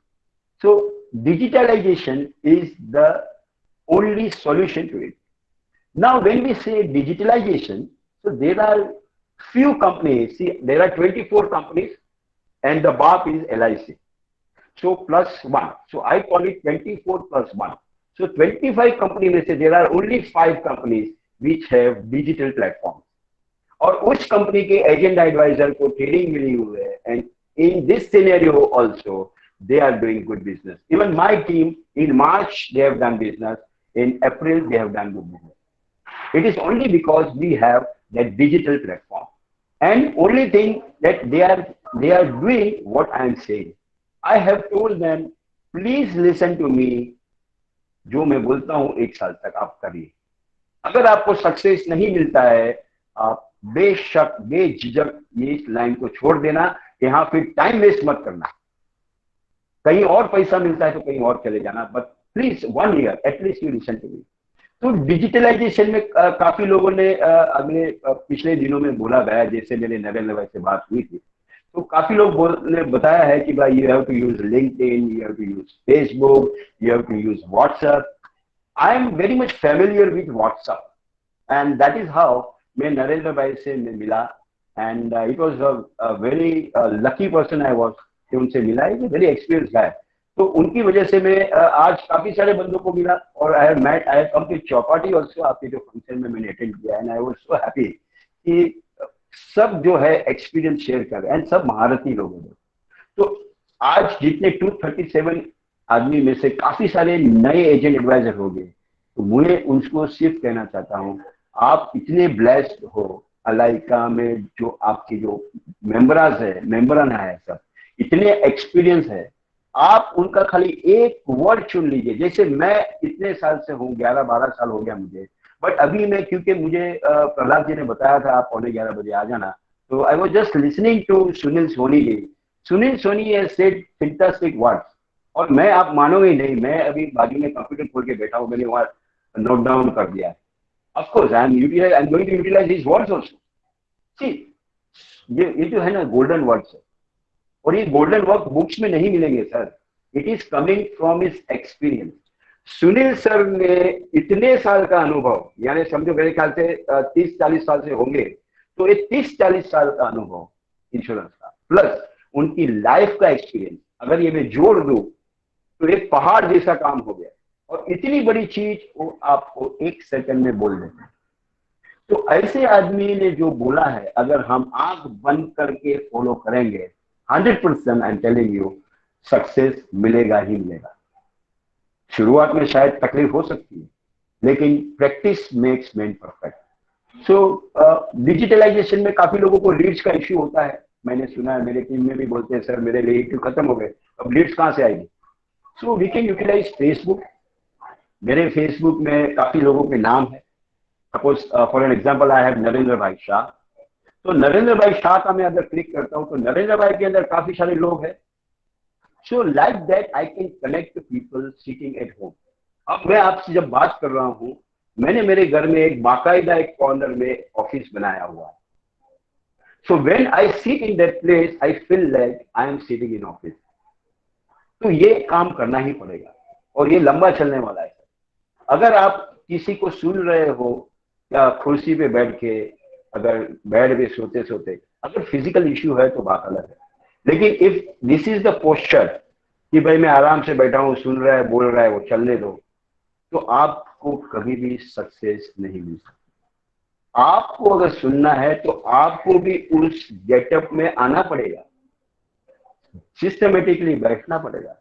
So digitalization is the only solution to it. Now, when we say digitalization, so there are few companies. See, there are 24 companies, and the BAP is LIC. So +1. So I call it 24 + 1. So 25 companies में से there are only 5 companies which have digital platforms. और उस company के agent adviser को training मिली हुई है, and in this scenario also they are doing good business. Even my team in March they have done business, in April they have done good business. It is only because we have that digital platform. And only thing that they are doing what I am saying. I have told them, please listen to me. जो मैं बोलता हूं 1 साल तक आप करिए. अगर आपको सक्सेस नहीं मिलता है, आप बेशक बेझिझक ये इस लाइन को छोड़ देना. यहाँ फिर टाइम वेस्ट मत करना. कहीं और पैसा मिलता है तो कहीं और चले जाना. But please 1 year at least you listen to me. तो डिजिटलाइजेशन में काफी लोगों ने अगले पिछले दिनों में बोला गया, जैसे मेरे नरेंद्र भाई से बात हुई थी, तो काफी लोग ने बताया है कि भाई you have to use LinkedIn, you have to use Facebook, you have to use WhatsApp. I am very much familiar with WhatsApp and that is how मैं नरेंद्र भाई से मिला. And it was a very lucky person I was कि उनसे मिला. Is very experience guy. तो उनकी वजह से मैं आज काफी सारे बंदों को मिला. और I have come to Chowpatty also. आपके जो फंक्शन में मैंने अटेंड किया and I was so happy कि सब जो है एक्सपीरियंस शेयर कर रहे हैं, सब महारथी लोग हैं. तो आज जितने 237 आदमी में से काफी सारे नए एजेंट एडवाइजर हो गए. तो मुझे उनको सिर्फ कहना चाहता हूँ, आप इतने ब्लेस्ड हो. अलाइका में जो आपके जो मेंबरान है, सब इतने एक्सपीरियंस है. आप उनका खाली एक वर्ड चुन लीजिए. जैसे मैं इतने साल से हूँ, 11-12 साल हो गया मुझे. बट अभी मैं, क्योंकि मुझे प्रहलाद जी ने बताया था आप 11:15 बजे आ जाना, तो I was just listening to Sunil Soni ji. Sunil Soni has said fantastic words. और मैं, आप मानोगे नहीं, मैं अभी बाजू में कंप्यूटर खोल के बैठा हूँ, मैंने वहां नोट डाउन कर दिया. Of course I am going to utilize his words also. See, ये जो है ना गोल्डन वर्ड्स है. और ये गोल्डन वर्क बुक्स में नहीं मिलेंगे sir. It is coming from his experience. Sunil sir ने इतने साल का अनुभव, यानी समझो मेरे ख्याल से 30-40 साल से होंगे, तो ये 30-40 साल का अनुभव इंश्योरेंस का, प्लस उनकी लाइफ का एक्सपीरियंस, अगर ये मैं जोड़ दूं तो एक पहाड़ जैसा काम हो गया. और इतनी बड़ी चीज वो आपको 1 सेकंड में बोल देते हैं. तो ऐसे आदमी ने जो बोला है, अगर हम आंख बंद करके फॉलो करेंगे, 100% आई एम टेलिंग यू, सक्सेस मिलेगा ही मिलेगा. शुरुआत में शायद तकलीफ हो सकती है, लेकिन प्रैक्टिस मेक्स मैन परफेक्ट. सो डिजिटलाइजेशन में काफी लोगों को लीड्स का इश्यू होता है. मैंने सुना है, मेरे टीम में भी बोलते हैं, सर मेरे लीड खत्म हो गए, अब लीड्स कहाँ से आएगी. So we can utilise Facebook. मेरे फेसबुक में काफी लोगों के नाम है. Suppose for an example I have Narendra bhai Shah. तो नरेंद्र भाई शाह का मैं अगर क्लिक करता हूं तो नरेंद्र भाई के अंदर काफी सारे लोग हैं. So like that I can connect people sitting at home. अब मैं आपसे जब बात कर रहा हूं, मैंने मेरे घर में एक बाकायदा एक कॉर्नर में ऑफिस बनाया हुआ है. So when I sit in that place I feel like I am sitting in office. तो ये काम करना ही पड़ेगा और ये लंबा चलने वाला है. अगर आप किसी को सुन रहे हो या कुर्सी पे बैठ के, अगर बेड पे सोते सोते, अगर फिजिकल इश्यू है तो बात अलग है. लेकिन if this is the posture कि भाई मैं आराम से बैठा हूँ, सुन रहा है, बोल रहा है, वो चलने दो, तो आपको कभी भी सक्सेस नहीं मिल सकती. आपको अगर सुनना है तो आपको भी उस गेटअप में आना पड़ेगा, सिस्टमेटिकली बैठना पड़ेगा.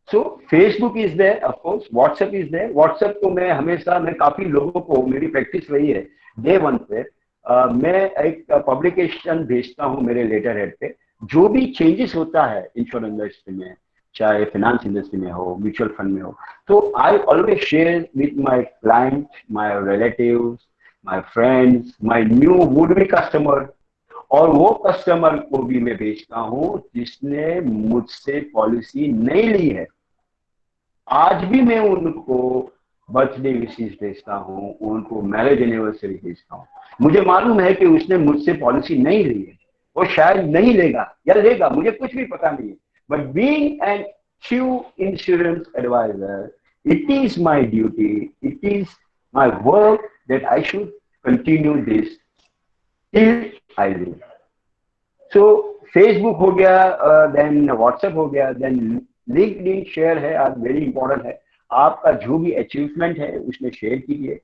So Facebook is there, of course WhatsApp is there. WhatsApp तो मैं काफी लोगों को, मेरी प्रैक्टिस रही है डे 1 पे, मैं एक पब्लिकेशन भेजता हूं मेरे लेटर हेड पे. जो भी चेंजेस होता है इंश्योरेंस इंडस्ट्री में, चाहे फाइनेंस इंडस्ट्री में हो, म्यूचुअल फंड में हो, तो I always share with my client, my relatives, my friends, my new would be customer. और वो कस्टमर को भी मैं भेजता हूं जिसने मुझसे पॉलिसी नहीं ली है. आज भी मैं उनको बर्थडे विशेष भेजता हूं, उनको मैरिज एनिवर्सरी भेजता हूं. मुझे मालूम है कि उसने मुझसे पॉलिसी नहीं ली है, वो शायद नहीं लेगा या लेगा, मुझे कुछ भी पता नहीं है. But being an true insurance advisor, it is my duty, it is my work that I should continue this till I live. So Facebook हो गया, देन व्हाट्सएप हो गया, देन लिंक्डइन शेयर है, आज वेरी इंपॉर्टेंट है. आपका जो भी अचीवमेंट है उसमें शेयर कीजिए.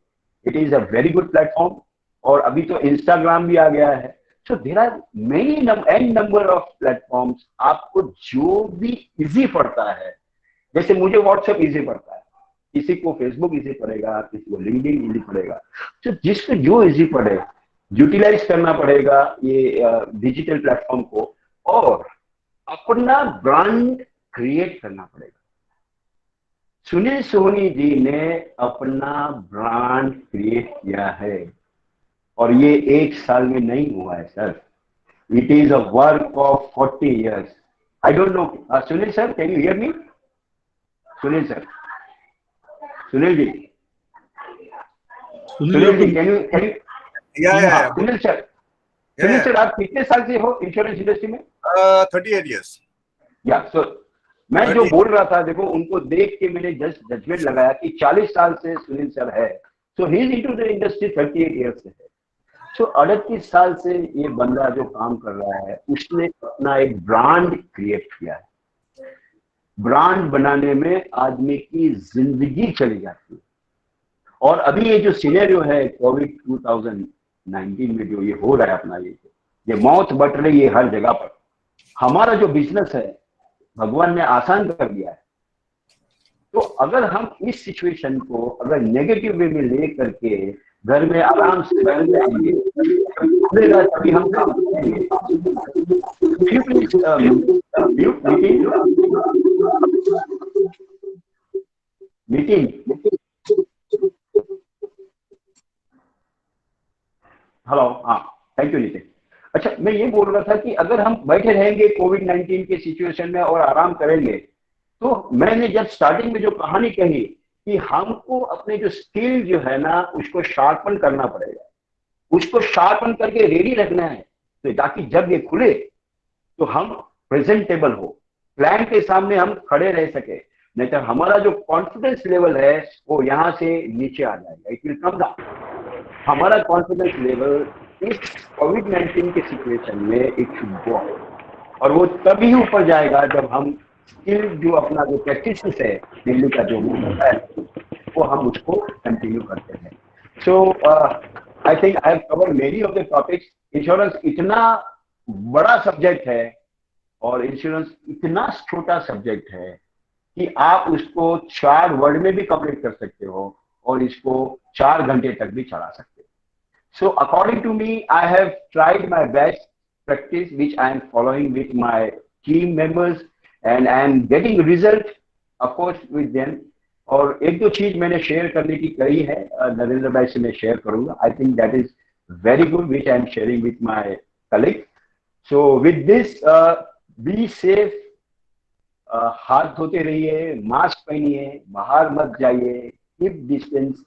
It is a very good platform. और अभी तो इंस्टाग्राम भी आ गया है. So there are many an number of platforms. आपको जो भी इजी पड़ता है, जैसे मुझे व्हाट्सएप इजी पड़ता है, किसी को फेसबुक इजी पड़ेगा, किसी को लिंक्डइन इजी पड़ेगा। तो जिसको जो इजी पड़े यूटिलाइज करना पड़ेगा ये डिजिटल प्लेटफॉर्म को, और अपना ब्रांड क्रिएट करना पड़ेगा। सुनील सोनी जी ने अपना ब्रांड क्रिएट किया है, और ये 1 साल में नहीं हुआ है sir. It is a work of 40 years. I don't know. Sunil sir, can you hear me? Sunil sir. Sunil ji. Sunil ji, can you? Yeah. Sunil sir. Sunil sir, आप कितने साल से हो इंश्योरेंस इंडस्ट्री में? 38 years. या सो मैं जो बोल रहा था, देखो उनको देख के मैंने जस्ट जजमेंट लगाया कि 40 साल से सुनील सर है, so he is into the industry 38 years से है। सो 38 साल से ये बंदा जो काम कर रहा है, उसने अपना एक ब्रांड क्रिएट किया है। ब्रांड बनाने में आदमी की जिंदगी चली जाती है। और अभी ये जो सिनेरियो है कोविड 2019 में जो ये हो रहा है अपना, ये मौत बट रही है हर जगह पर। हमारा जो बिजनेस है भगवान ने आसान कर दिया है। तो अगर हम इस सिचुएशन को अगर नेगेटिव वे में ले करके घर में आराम से बैठ जाएंगे, तभी हम काम करेंगे। मीटिंग हेलो, हाँ थैंक यू नितिन। अच्छा, मैं ये बोल रहा था कि अगर हम बैठे रहेंगे कोविड-19 के सिचुएशन में और आराम करेंगे, तो मैंने जब स्टार्टिंग में जो कहानी कही कि हमको अपने जो स्किल जो है ना उसको शार्पन करना पड़ेगा, उसको शार्पन करके रेडी रखना है, तो ताकि जब ये खुले तो हम प्रेजेंटेबल हो, क्लाइंट के सामने हम खड़े रह सके। नहीं तो हमारा जो कॉन्फिडेंस लेवल है वो यहाँ से नीचे आ जाएगा, इट विल कम डाउन। हमारा कॉन्फिडेंस लेवल इस कोविड-19 के सिचुएशन में इट शुड गो, और वो तभी ऊपर जाएगा जब हम स्किल जो अपना जो प्रैक्टिस है दिल्ली का जो होता है वो हम उसको कंटिन्यू करते हैं। So I think I have covered many of the topics. Insurance इतना बड़ा सब्जेक्ट है और इंश्योरेंस इतना छोटा सब्जेक्ट है कि आप उसको 4 वर्ड में भी कंप्लीट कर सकते हो और इसको 4 घंटे तक भी चला सकते हो। So according to me, I have tried my best practice, which I am following with my team members, and I am getting result, of course, with them. और एक दो चीज मैंने शेयर करने की कही है, नरेंद्र भाई से मैं शेयर करूंगा। I think that is very good, which I am sharing with my colleagues. So with this, be safe, हाथ धोते रहिए, मास्क पहनिए, बाहर मत जाइए, कीप डिस्टेंस।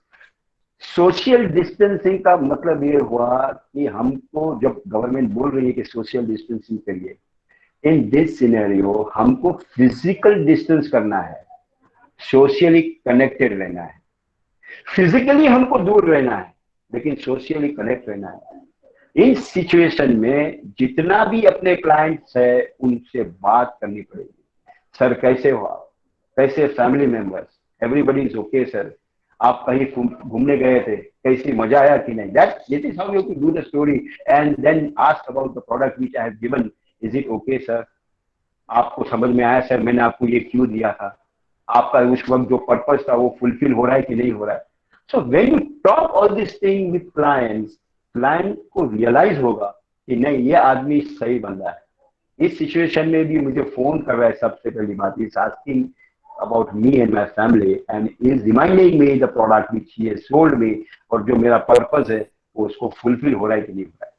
सोशल डिस्टेंसिंग का मतलब ये हुआ कि हमको जब गवर्नमेंट बोल रही है कि सोशल डिस्टेंसिंग करिए, इन दिस सिनेरियो हमको फिजिकल डिस्टेंस करना है, सोशली कनेक्टेड रहना है। फिजिकली हमको दूर रहना है लेकिन सोशली कनेक्ट रहना है। इस सिचुएशन में जितना भी अपने क्लाइंट्स है उनसे बात करनी पड़ेगी। सर कैसे हो आप, कैसे family members, everybody is okay sir, आप कहीं घूमने गए थे, कैसी मजा आया कि नहीं। This is how you to do the story and then ask about the product which I have given, is it okay sir, आपको समझ में आया सर, मैंने आपको ये क्यों दिया था, आपका उस वक्त जो पर्पस था वो फुलफिल हो रहा है कि नहीं हो रहा है। So when you talk all this thing with clients, client को रियलाइज होगा कि नहीं ये आदमी सही बंदा है। इस सिचुएशन में भी मुझे फोन कर रहा है, सबसे पहली बात is asking about me and my family and is reminding me the product which he has sold me, और जो मेरा पर्पस है वो उसको फुलफिल हो रहा है कि नहीं हो रहा है।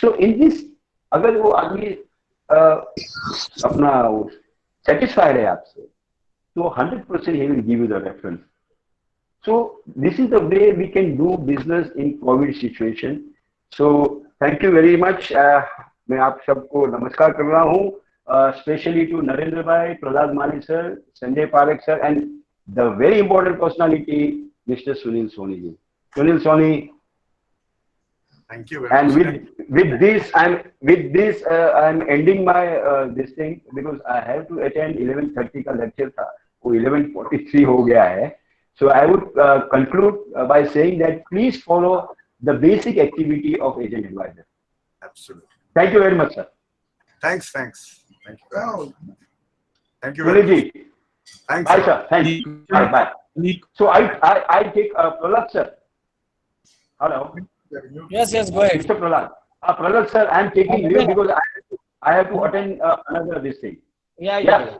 सो इन दिस अगर वो आदमी अपना सेटिस्फाइड है आपसे तो 100% he will give you the reference. So this is the way we can do business in COVID situation. So thank you very much. मैं आप सबको नमस्कार कर रहा हूँ, especially to Narendra Bhai, Prahlad Mali sir, Sanjay Parekh sir, and the very important personality, Mr. Sunil Soni ji. Sunil Soni. Thank you very much. And with this, I'm ending my this thing because I have to attend 11:30 का lecture था, वो 11:43 हो गया है. So I would conclude by saying that please follow the basic activity of agent advisor. Absolutely. Thank you very much, sir. Thanks. Thank you. Thank you very much. Thanks. Bye, sir. Thank you. Bye. So I take Prahlad sir. Hello. Yes, go ahead. Mr. Prahlad. Prahlad sir, I am taking leave because I have to attend another this thing. Yeah.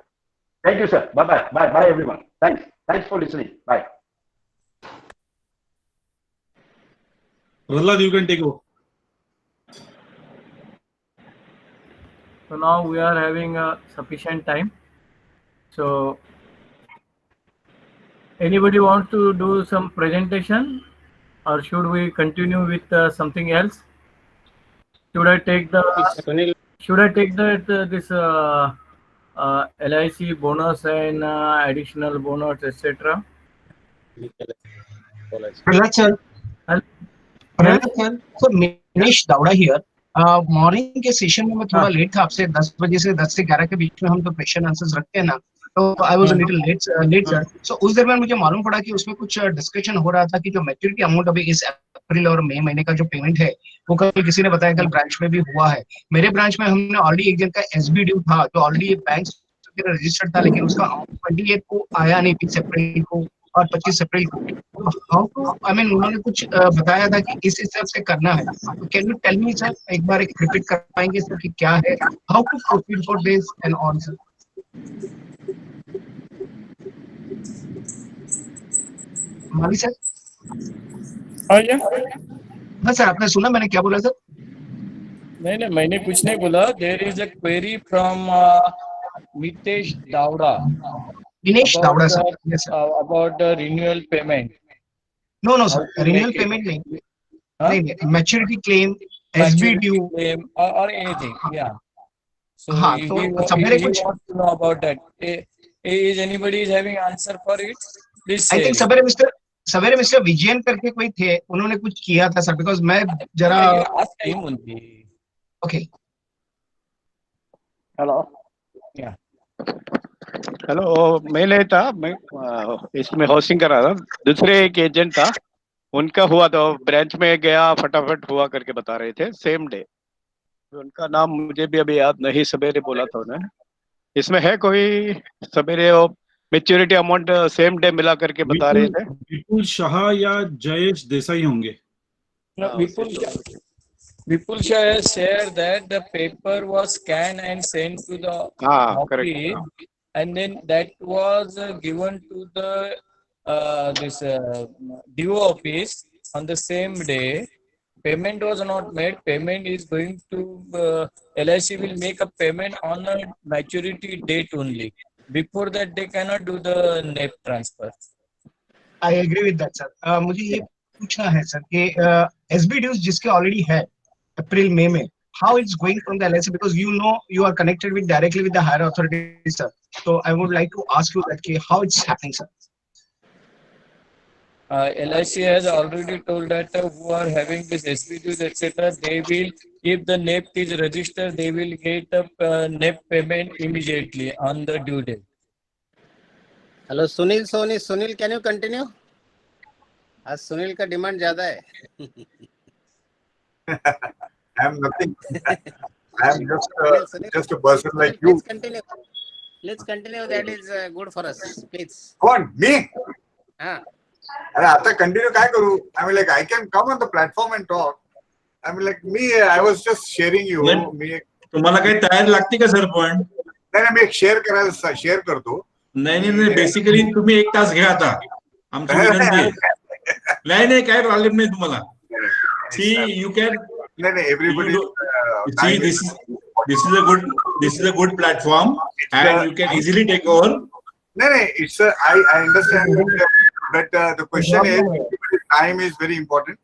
Thank you, sir. Bye, everyone. Thanks for listening. Bye. Prahlad, you can take over. So now we are having sufficient time. So anybody want to do some presentation, or should we continue with something else? Should I take this LIC bonus and additional bonus, etc.? Prahlad sir, so Manish Dawda here. Morning के session में मैं थोड़ा late था, आपसे 10 बजे से 10 से 11 के बीच में हम तो क्वेश्चन आंसर्स रखते हैं ना, तो I was a little late sir. So उस दरमियान मुझे मालूम पड़ा कि उसमें कुछ डिस्कशन हो रहा था कि जो मैच्योरिटी अमाउंट अभी इस अप्रैल और मई महीने का जो पेमेंट है वो कल किसी ने बताया कल ब्रांच में भी हुआ है. मेरे ब्रांच में हमने ऑलरेडी एक जन का एसबी ड्यू था जो ऑलरेडी बैंक रजिस्टर्ड था, लेकिन उसका अमाउंट 28 को आया नहीं, 20 अप्रैल को और 25 अप्रैल को. हाउ टू, आई मीन उन्होंने कुछ बताया था कि इस हिसाब से करना है. Can you tell me sir, एक बार एक रिपीट कर पाएंगे सर कि क्या है, how to proceed for this and on sir? Mali sir. हाँ सर, आपने सुना मैंने क्या बोला सर? नहीं, मैंने कुछ नहीं बोला. There is a query from Mitesh Dawda. Dinesh Dawda sir. Yes sir. About the renewal payment. No sir, renewal payment नहीं. नहीं, maturity claim, SB due claim or anything. Yeah. So हाँ, तो सबेरे कुछ want to know about that. Is anybody is having answer for it? Please say. I think सवेरे mister Vijayan करके कोई थे, उन्होंने कुछ किया था सर, बिकॉज मैं जरा ओके. हेलो, मैं नहीं था, मैं इसमें हाउसिंग कर रहा था. दूसरे एक एजेंट था, उनका हुआ तो ब्रांच में गया, फटाफट हुआ करके बता रहे थे सेम डे. उनका नाम मुझे भी अभी याद नहीं, सवेरे बोला था उन्होंने. इसमें है कोई सवेरे मेच्योरिटी अमाउंट सेम डे मिला करके बता रहे थे? विपुल शाह या जयेश देसाई होंगे. Vipul Shah has shared that the paper was scanned and sent to the office, and then that was given to the this DO office on the same day. Payment was not made. Payment is going to LIC will make a payment on a maturity date only. Before that, they cannot do the NEP transfer. I agree with that sir. मुझे ये पूछना है sir कि SB dues जिसके already है अप्रैल मई में, how it's going from the LIC, because you know you are connected with directly with the higher authorities sir. So I would like to ask you that how it's happening sir. LIC has already told that who are having this SB dues etc. they will, if the NEP is registered, they will get a NEP payment immediately on the due date. Hello Sunil, can you continue? आज सुनील का demand ज्यादा है. I am nothing. I am just a person like you. Let's continue. That is good for us. Please. Go on, me? हाँ. अरे आता continue काय करू? I mean, like I can come on the platform and talk. I mean, like me, I was just sharing you. तुम्हाला काही तयारी लागते का सर? पण नाही, मी एक शेअर करतो. नाही, बेसिकली तुम्ही एक तास घ्या आता, आमची विनंती आहे. नाही काय प्रॉब्लेम नाही तुम्हाला. See, you can. No, everybody. See, this is a good platform, and you can easily take over. No, it's I understand, but the question is, time is very important,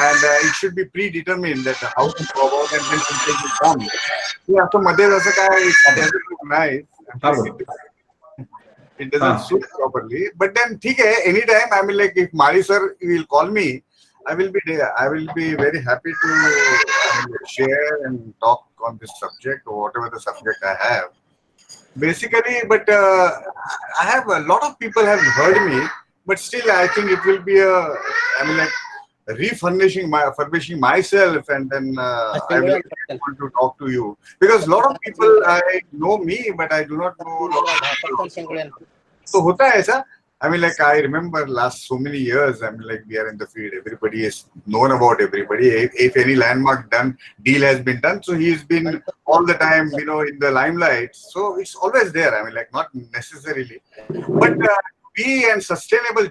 and it should be predetermined that how to go about and when something will come. Yeah, so मध्ये असं काय doesn't look nice. It doesn't suit properly. But then, ठीक है, anytime. I mean, like if Mali sir will call me, I will be there. I will be very happy to share and talk on this subject or whatever the subject I have. Basically, but I have a lot of people have heard me, but still I think it will be I mean, like refurbishing myself, and then I will want to talk to you, because a lot of people I know me, but I do not know a lot of people. So होता है ऐसा. I mean, like, I remember last so many years, I mean, like, we are in the field, everybody is known about everybody. If any landmark deal has been done, so he's been all the time, you know, in the limelight. So it's always there. I mean, like, not necessarily, but be and sustainable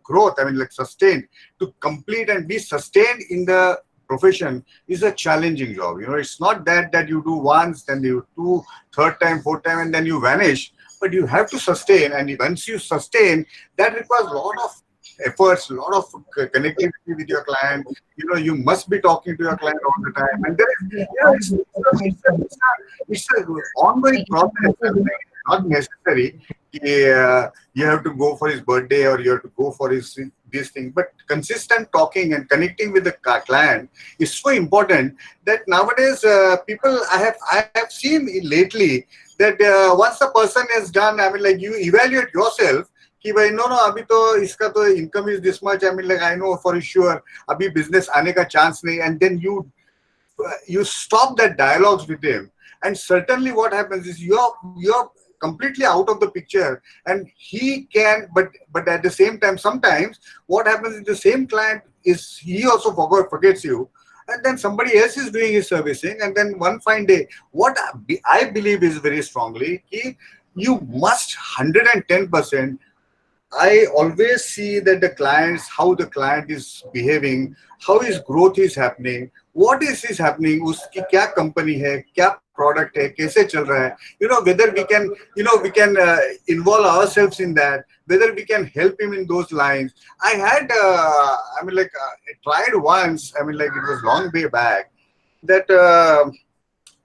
growth, I mean, like, sustained, to complete and be sustained in the profession is a challenging job. You know, it's not that you do once, then you do third time, fourth time, and then you vanish. But you have to sustain, and once you sustain, that requires a lot of efforts, a lot of connectivity with your client. You know, you must be talking to your client all the time, and there is, you know, it's an ongoing process. Not necessary. You have to go for his birthday or you have to go for his this thing, but consistent talking and connecting with the client is so important that nowadays people I have seen lately that once a person is done, I mean, like, you evaluate yourself. कि भाई no अभी तो इसका तो income is this much, I mean, like, I know for sure अभी business आने का chance नहीं, and then you stop that dialogues with him, and certainly what happens is you're completely out of the picture, and he can, but at the same time, sometimes what happens is the same client is, he also forgets you, and then somebody else is doing his servicing, and then one fine day, what I believe is very strongly, you must 110%. I always see that the clients, how the client is behaving, how his growth is happening, what is happening, उसकी क्या company है, क्या product है, कैसे चल रहा है, you know, whether we can, you know, we can involve ourselves in that, whether we can help him in those lines. I had, I mean, like, I tried once, I mean, like, it was long way back, that,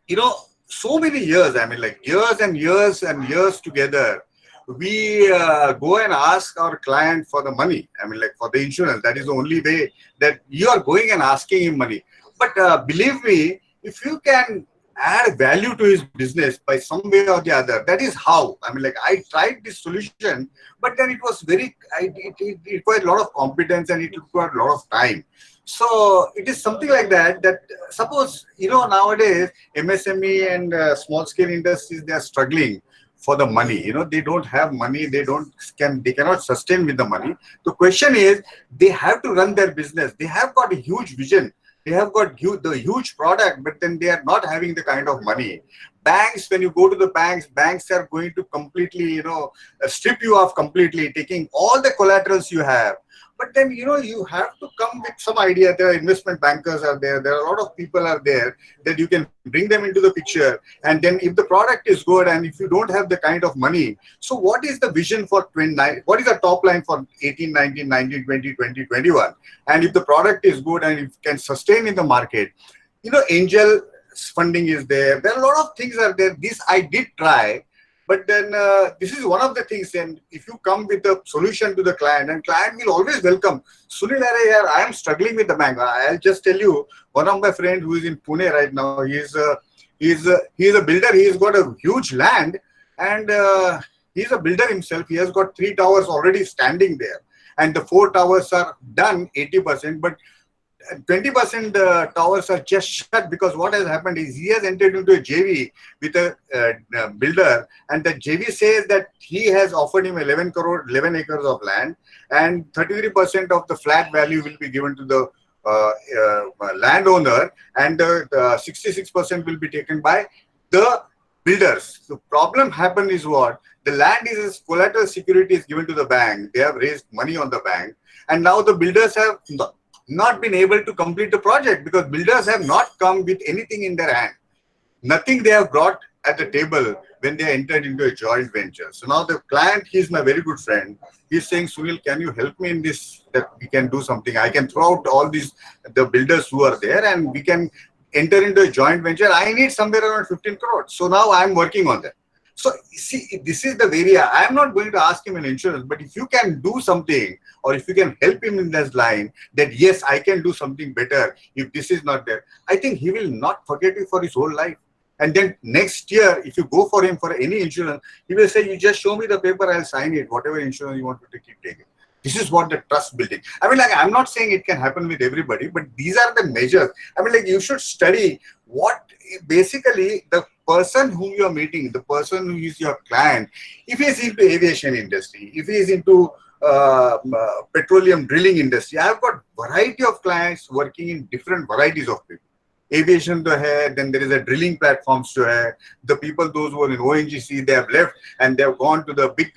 you know, so many years, I mean, like, years and years and years together, we go and ask our client for the money. I mean, like, for the insurance. That is the only way that you are going and asking him money. But believe me, if you can add value to his business by some way or the other, that is how. I mean, like, I tried this solution, but then it was very, it required a lot of competence and it required a lot of time. So it is something like that, that suppose, you know, nowadays, MSME and small scale industries, they are struggling for the money. You know, they don't have money, they cannot sustain with the money. The question is, they have to run their business. They have got a huge vision. They have got the huge product, but then they are not having the kind of money. Banks, when you go to the banks are going to completely, you know, strip you off completely, taking all the collaterals you have. But then, you know, you have to come with some idea. There are investment bankers are there. There are a lot of people are there that you can bring them into the picture. And then if the product is good and if you don't have the kind of money, so what is the vision for 29? What is the top line for 18, 19, 19, 20, 20, 21? And if the product is good and it can sustain in the market, you know, angel funding is there. There are a lot of things are there. This I did try. But then this is one of the things, and if you come with a solution to the client, and client will always welcome. Sunil, I am struggling with the bank. I'll just tell you, one of my friends who is in Pune right now, he is a builder. He's got a huge land, and he's a builder himself. He has got 3 towers already standing there, and the 4 towers are done 80%, but 20% towers are just shut, because what has happened is he has entered into a JV with a builder, and the JV says that he has offered him 11 acres of land, and 33% of the flat value will be given to the landowner, and 66% will be taken by the builders. The problem happened is what? The land is collateral security is given to the bank. They have raised money on the bank, and now the builders have not been able to complete the project because builders have not come with anything in their hand. Nothing they have brought at the table when they entered into a joint venture. So now the client, he's my very good friend. He's saying, Sunil, can you help me in this, that we can do something? I can throw out all these, the builders who are there, and we can enter into a joint venture. I need somewhere around 15 crores. So now I'm working on that. So see, this is the area. I'm not going to ask him an insurance, but if you can do something, or if you can help him in this line, that yes, I can do something better if this is not there, I think he will not forget you for his whole life. And then next year, if you go for him for any insurance, he will say, you just show me the paper, I'll sign it, whatever insurance you want to keep taking. This is what the trust building. I mean, like, I'm not saying it can happen with everybody, but these are the measures. I mean, like, you should study what basically the person whom you are meeting, the person who is your client, if he is into aviation industry, if he is into petroleum drilling industry, I have got variety of clients working in different varieties of people. Aviation to hai, then there is a drilling platforms to hai. The people, those who are in ONGC, they have left and they have gone to the big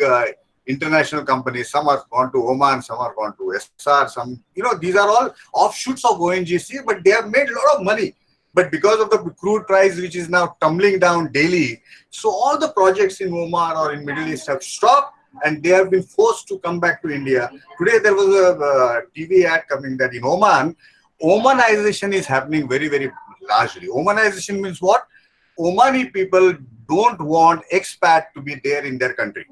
international companies. Some are gone to Oman, some are gone to SR, some, these are all offshoots of ONGC, but they have made a lot of money. But because of the crude price, which is now tumbling down daily, so all the projects in Oman or in Middle East have stopped and they have been forced to come back to India. Today, there was a TV ad coming that in Oman, Omanization is happening very, very largely. Omanization means what? Omani people don't want expat to be there in their country.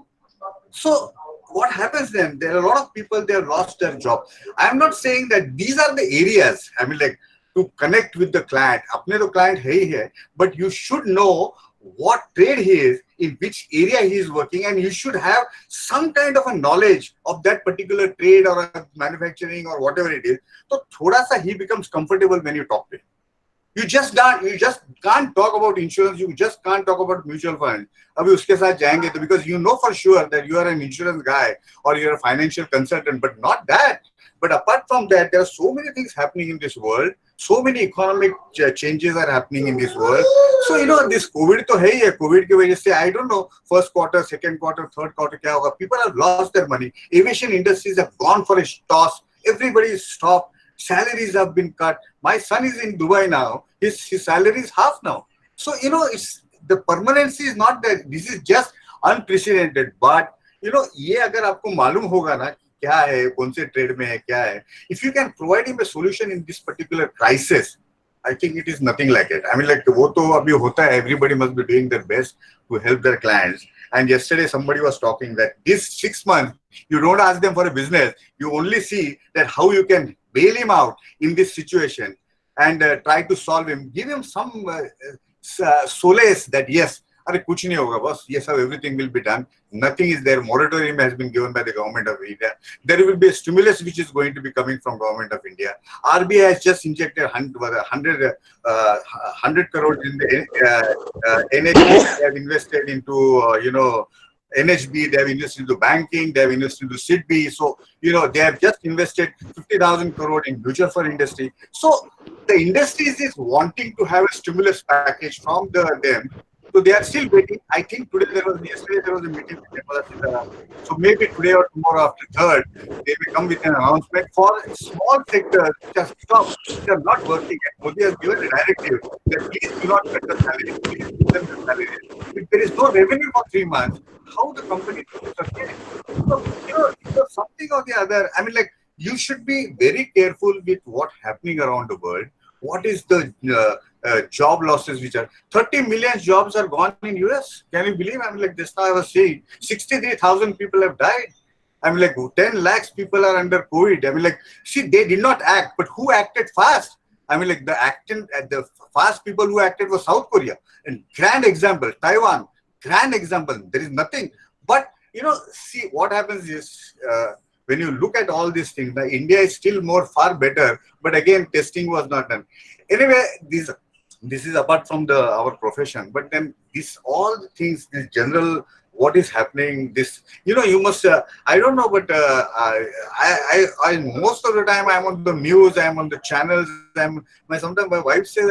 So what happens then? There are a lot of people, they have lost their job. I am not saying that these are the areas, I mean, like, to connect with the client. Apne to client hai hai, but you should know what trade he is, in which area he is working, and you should have some kind of a knowledge of that particular trade or manufacturing or whatever it is. So thoda sa he becomes comfortable when you talk to him. You just can't talk about insurance. You just can't talk about mutual fund. Abhi uske saath jayenge to, because you know for sure that you are an insurance guy or you are a financial consultant, but not that. But apart from that, there are so many things happening in this world. So many economic changes are happening in this world. So, this COVID to hai. COVID ki wajah se, I don't know, first quarter, second quarter, third quarter, kya hoga. People have lost their money. Aviation industries have gone for a toss. Everybody is stopped. Salaries have been cut. My son is in Dubai now. His salary is half now. So, it's the permanency is not that. This is just unprecedented. But, ye agar aapko malum hoga na, kya hai, kaun se trade mein hai, kya hai. If you can provide him a solution in this particular crisis, I think it is nothing like it. I mean, like, wo to abhi hota hai, everybody must be doing their best to help their clients. And yesterday somebody was talking that this 6 months, you don't ask them for a business. You only see that how you can bail him out in this situation and try to solve him. Give him some solace that yes, अरे कुछ नहीं होगा बस, ये सब everything will be done. Nothing is there. Moratorium has been given by the government of India. There will be a stimulus which is going to be coming from government of India. RBI has just injected 100 crores in the NHB. They have invested into NHB. They have invested into banking. They have invested into SIDBI. So they have just invested 50,000 crore in mutual fund industry. So the industries is wanting to have a stimulus package from them. So they are still waiting. I think yesterday there was a meeting with Nirmala Sitharaman. So maybe today or tomorrow after 3rd, they will come with an announcement for small sectors which are stopped, which are not working. And Modi has given a directive that please do not cut the salary, please give them the salary. If there is no revenue for 3 months, how the company will sustain? So, something or the other. I mean, like, you should be very careful with what's happening around the world. What is the job losses which are 30 million jobs are gone in US. Can you believe? I mean, like, just now I was saying 63,000 people have died. I mean, like, 10 lakhs people are under COVID. I mean, like, see, they did not act, but who acted fast? I mean, like, the fast people who acted was South Korea. And grand example, Taiwan, grand example. There is nothing. But, see, what happens is, when you look at all these things, India is still far better. But again, testing was not done. Anyway, this is apart from our profession, but then all the things, this general, what is happening, this, you must, I don't know, but I most of the time I'm on the news, I'm on the channels, sometimes my wife says,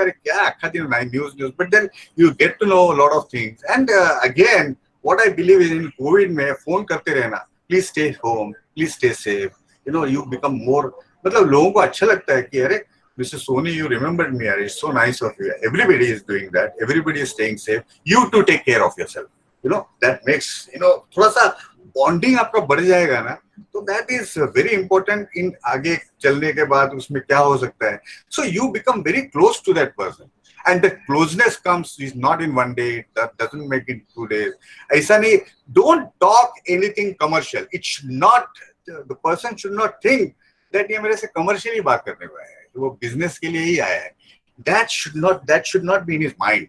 news, but then you get to know a lot of things. And again, what I believe is in COVID, mein phone karte rehna, please stay home, please stay safe. You become more, मतलब लोगों को अच्छा लगता है कि अरे Mr. Soni, you remembered me. It's so nice of you. Everybody is doing that. Everybody is staying safe. You too take care of yourself. That makes, थोड़ा सा bonding आपका बढ़ जाएगा ना. So that is very important in आगे चलने के बाद उसमें क्या हो सकता है. So you become very close to that person. And the closeness comes is not in one day. That doesn't make it 2 days. ऐसा नहीं. Don't talk anything commercial. It should not. The person should not think that ये मेरे से commercially बात करने को आया है. वो business के लिए ही आया है. That should not be in his mind.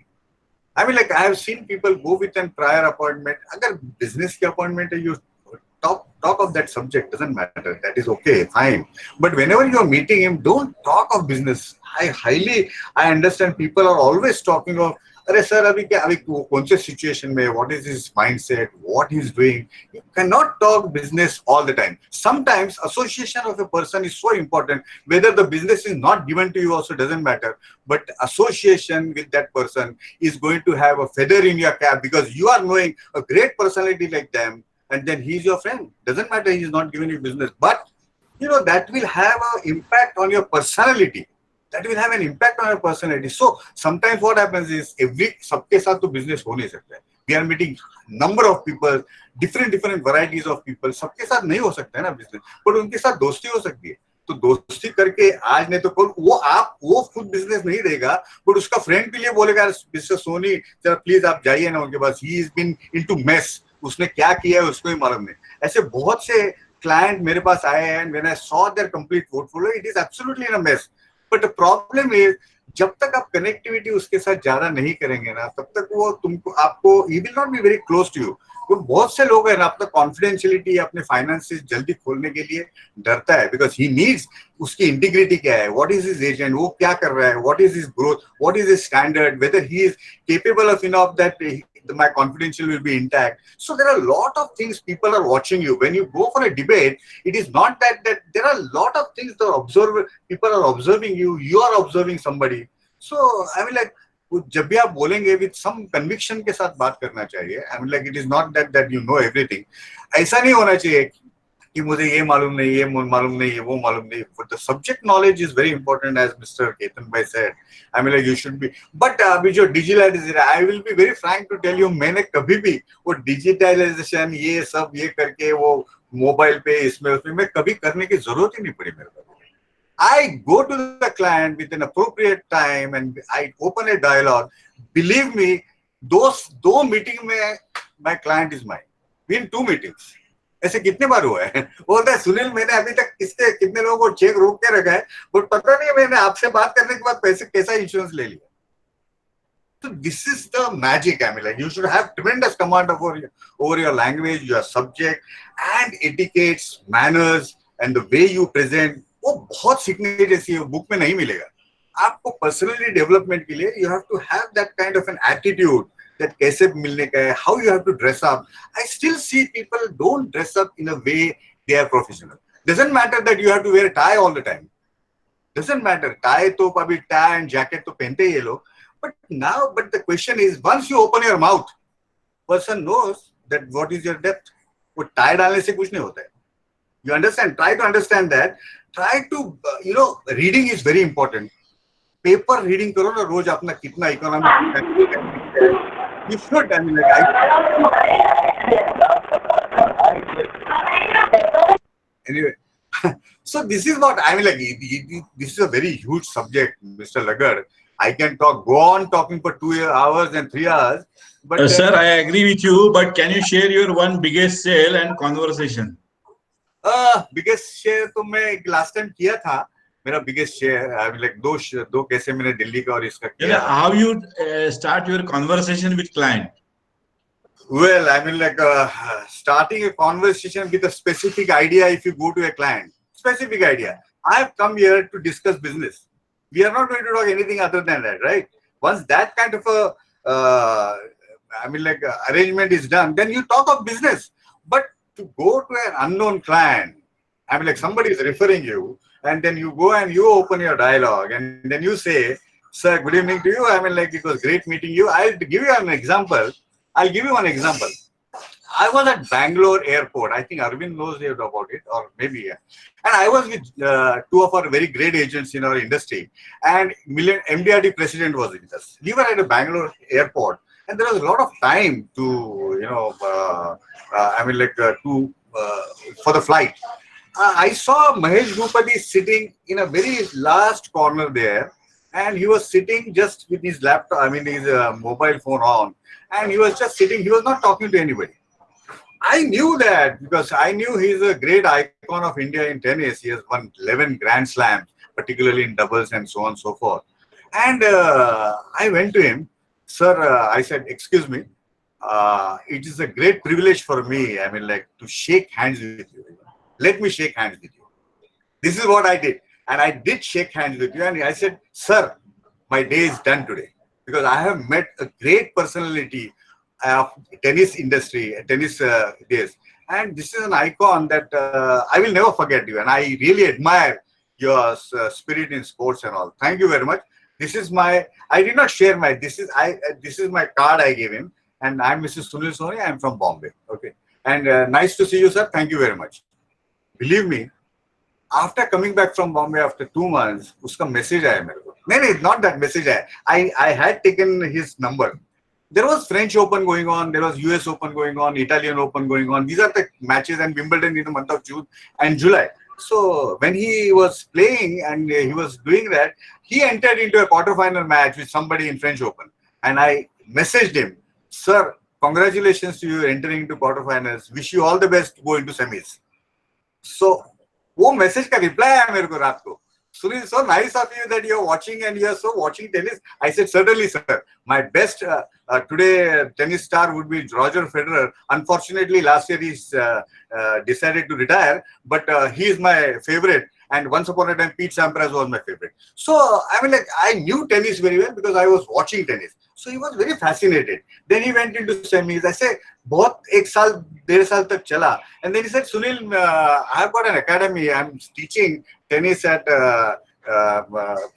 I mean, like, I have seen people go with a prior appointment. अगर business के appointment है, you talk of that subject, doesn't matter. That is okay, fine. But whenever you are meeting him, don't talk of business. I understand people are always talking of अरे sir अभी क्या, अभी कौन से situation में, what is his mindset, what he is doing. You cannot talk business all the time. Sometimes association of a person is so important. Whether the business is not given to you also doesn't matter, but association with that person is going to have a feather in your cap, because you are knowing a great personality like them, and then he's your friend. Doesn't matter he's not giving you business, but you know that will have an impact on your personality. That will have an impact on your personality. So sometimes what happens is, सबके साथ तो business हो नहीं सकता है. We are meeting number of people, different varieties of people. सबके साथ नहीं हो सकता है ना business, but उनके साथ दोस्ती हो सकती है. तो दोस्ती करके आज नहीं तो कल वो खुद बिजनेस नहीं देगा, बट उसका फ्रेंड के लिए बोलेगा मिस्टर सोनी जरा प्लीज आप जाइए ना उनके पास, he is been into mess, उसने क्या किया है उसको ही मालूम नहीं. ऐसे बहुत से क्लाइंट मेरे पास आए हैं, when I saw there complete portfolio, it is absolutely in a mess. But the problem is, जब तक आप कनेक्टिविटी उसके साथ ज्यादा नहीं करेंगे ना, तब तक वो आपको ही will not be very close to you. तो बहुत से लोग हैं ना, अपना कॉन्फिडेंशियलिटी अपने फाइनेंसेस जल्दी खोलने के लिए डरता है, बिकॉज ही नीड्स, उसकी इंटीग्रिटी क्या है, व्हाट इज हिज एजेंट, वो क्या कर रहा है, what is his growth, what is his standard, weather he is capable of enough that my confidential will be intact. So there are a lot of things people are watching you. When you go for a debate, it is not that there are a lot of things that people are observing you, you are observing somebody. So I mean like, जब भी आप बोलेंगे with some conviction के साथ बात करना चाहिए. I mean like, it is not that you know everything. ऐसा नहीं होना चाहिए कि मुझे ये मालूम नहीं, ये मालूम नहीं, वो मालूम नहीं. But the subject knowledge is very important, as Mr. Ketan Bhai said. I mean like, you should be. But अभी जो digitalization, I will be very frank to tell you, मैंने कभी भी वो digitalization ये सब ये करके वो मोबाइल पे इसमें उसमें मैं कभी करने की जरूरत ही नहीं पड़ी मेरे को. I go to the client with an appropriate time and I open a dialogue. Believe me, those 2 meetings में my client is mine. Within 2 meetings. ऐसे कितने बार हुआ है. बोलता है सुनील मैंने अभी तक कितने लोगों को चेक रोक के रखा है, बट पता नहीं मैंने आपसे बात करने के बाद पैसे कैसा इंश्योरेंस ले लिया. So this is the magic. I mean, like, you should have tremendous command over your language, your subject, and etiquettes, manners, and the way you present. वो बहुत सीखने जैसी है, बुक में नहीं मिलेगा. आपको पर्सनली डेवलपमेंट के लिए you have to have that kind of an attitude. That कैसे मिलने का है, how you have to dress up. I still see people don't dress up in a way they are professional. Doesn't matter that you have to wear a tie all the time. Doesn't matter. Tie तो अभी tie and jacket तो पहनते ही ये लोग. But the question is, once you open your mouth, person knows that what is your depth. वो tie डालने से कुछ नहीं होता है. You understand? Try to understand that. Try to, reading is very important. Paper reading करो ना रोज अपना कितना economic. You should. I mean, anyway, so this is what I mean. Like, this is a very huge subject, Mr. Lagar. I can go on talking for 2 hours and 3 hours. But sir, I agree with you. But can you share your one biggest sale and conversation? Biggest share तो मैं last time किया था. मेरा biggest share, I mean like दो कैसे मैंने दिल्ली का और इसका किया. How you start your conversation with client? Well, I mean like starting a conversation with a specific idea. If you go to a client, specific idea. I have come here to discuss business. We are not going to talk anything other than that, right? Once that kind of a, arrangement is done, then you talk of business. But to go to an unknown client, I mean like somebody is referring you, and then you go and you open your dialogue, and then you say, sir, good evening to you. I mean like, it was great meeting you. I'll give you an example. I was at Bangalore airport. I think Arvind knows about it, or maybe, yeah. And I was with 2 of our very great agents in our industry, and MDRD president was with us. We were at a Bangalore airport, and there was a lot of time to, for the flight. I saw Mahesh Bhupati sitting in a very last corner there, and he was sitting just with his laptop, his mobile phone on, and he was just sitting. He was not talking to anybody. I knew that because I knew he's a great icon of India in tennis. He has won 11 Grand Slams, particularly in doubles and so on and so forth. And I went to him, sir, I said, excuse me, it is a great privilege for me, to shake hands with you. Let me shake hands with you. This is what I did. And I did shake hands with you. And I said, sir, my day is done today. because I have met a great personality of tennis industry, tennis days, and this is an icon that I will never forget you, and I really admire your spirit in sports and all. Thank you very much. This is my, I did not share my, this is my card I gave him, and I'm Mr. Sunil Soni. I'm from Bombay. Okay, and nice to see you, sir. Thank you very much. Believe me, after coming back from Bombay after 2 months, uska message aaya mere ko. No, not that message aaya. I had taken his number. There was French Open going on, there was US Open going on, Italian Open going on. These are the matches, and Wimbledon in the month of June and July. So when he was playing and he was doing that, he entered into a quarterfinal match with somebody in French Open. And I messaged him, sir, congratulations to you entering into quarterfinals. Wish you all the best to go into semis. So वो message का reply आया मेरे को रात को. Sunil, so nice of you that you're watching and you're so watching tennis. I said, certainly, sir. My best today tennis star would be Roger Federer. Unfortunately, last year he's decided to retire, but he is my favorite. And once upon a time, Pete Sampras was my favorite. So, I mean, like, I knew tennis very well because I was watching tennis. So he was very fascinated. Then he went into semis. I said, बहुत एक साल, 1.5 साल तक चला. And then he said, Sunil, I've got an academy. I'm teaching tennis at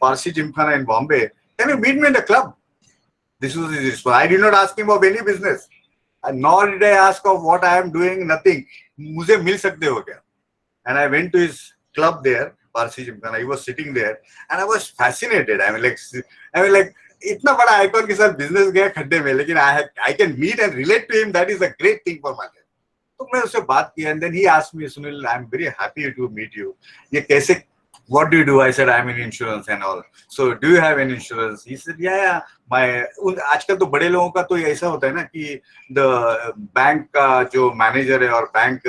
Parsi Gymkhana in Bombay. Can you meet me in the club? This was his response. I did not ask him of any business. Nor did I ask of what I am doing, nothing. मुझे मिल सकते हो क्या? And I went to his club there, Parsi Gymkhana. He was sitting there, and I was fascinated. I mean, like, इतना बड़ा icon के साथ business गया खड्डे में, लेकिन I can meet and relate to him. That is a great thing for my life. तो मैं उससे बात किया, and then he asked me, Sunil, I'm very happy to meet you. ये कैसे? What do you do? I said, I'm in insurance and all. So, do you have any insurance? He said, yeah. आजकल तो बड़े लोगों का तो ऐसा होता है ना कि the bank का जो manager है और bank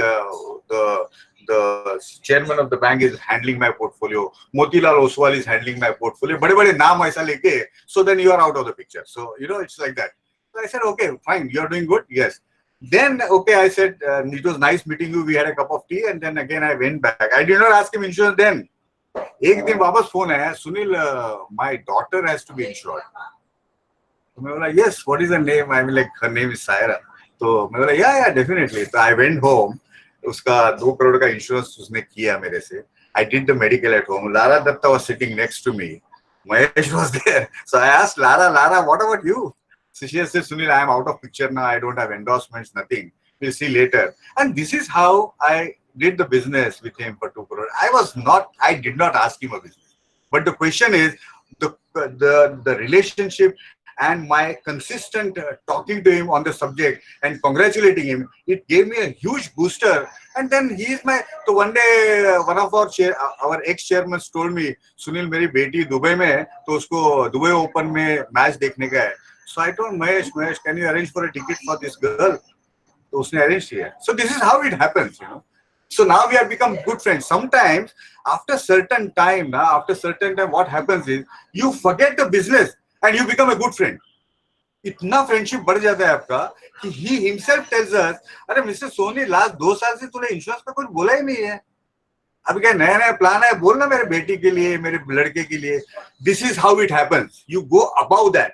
the chairman of the bank is handling my portfolio. Motilal Oswal is handling my portfolio. बड़े-बड़े नाम ऐसा लेके, so then you are out of the picture. So, you know, it's like that. So I said, okay, fine. You are doing good? Yes. Then, okay, I said, it was nice meeting you. We had a cup of tea, and then again I went back. I did not ask him insurance then. एक दिन वापस phone आया, Sunil, my daughter has to be insured. तो मैं बोला, yes, what is her name? I mean, like, her name is Saira. तो मैं बोला, yeah, definitely. So I went home. उसका 2 करोड़ का इंश्योरेंस उसने किया मेरे से. I did the medical at home. Lara Datta was sitting next to me. Mahesh was there. So I asked Lara, what about you? So she said, Sunil, I am out of picture now. I don't have endorsements, nothing. We'll see later. And this is how I did the business with him for 2 crore. I did not ask him a business. But the question is, the relationship and my consistent talking to him on the subject and congratulating him, it gave me a huge booster. And then he is my, so one day one of our ex-chairmen told me, Sunil, मेरी बेटी Dubai में है, तो उसको Dubai open में match देखने का है. So I told Mahesh, can you arrange for a ticket for this girl? तो उसने arrange किया. So this is how it happens, you know. So now we have become good friends. Sometimes after certain time, what happens is you forget the business and you become a good friend. इतना friendship बढ़ जाता है आपका कि he himself tells us, अरे mister Soni, last 2 साल से तूने इंश्योरेंस का कुछ बोला ही नहीं है. अभी क्या नया प्लान है, बोलना मेरे बेटी के लिए, मेरे लड़के के लिए. This is how it happens. You go above that.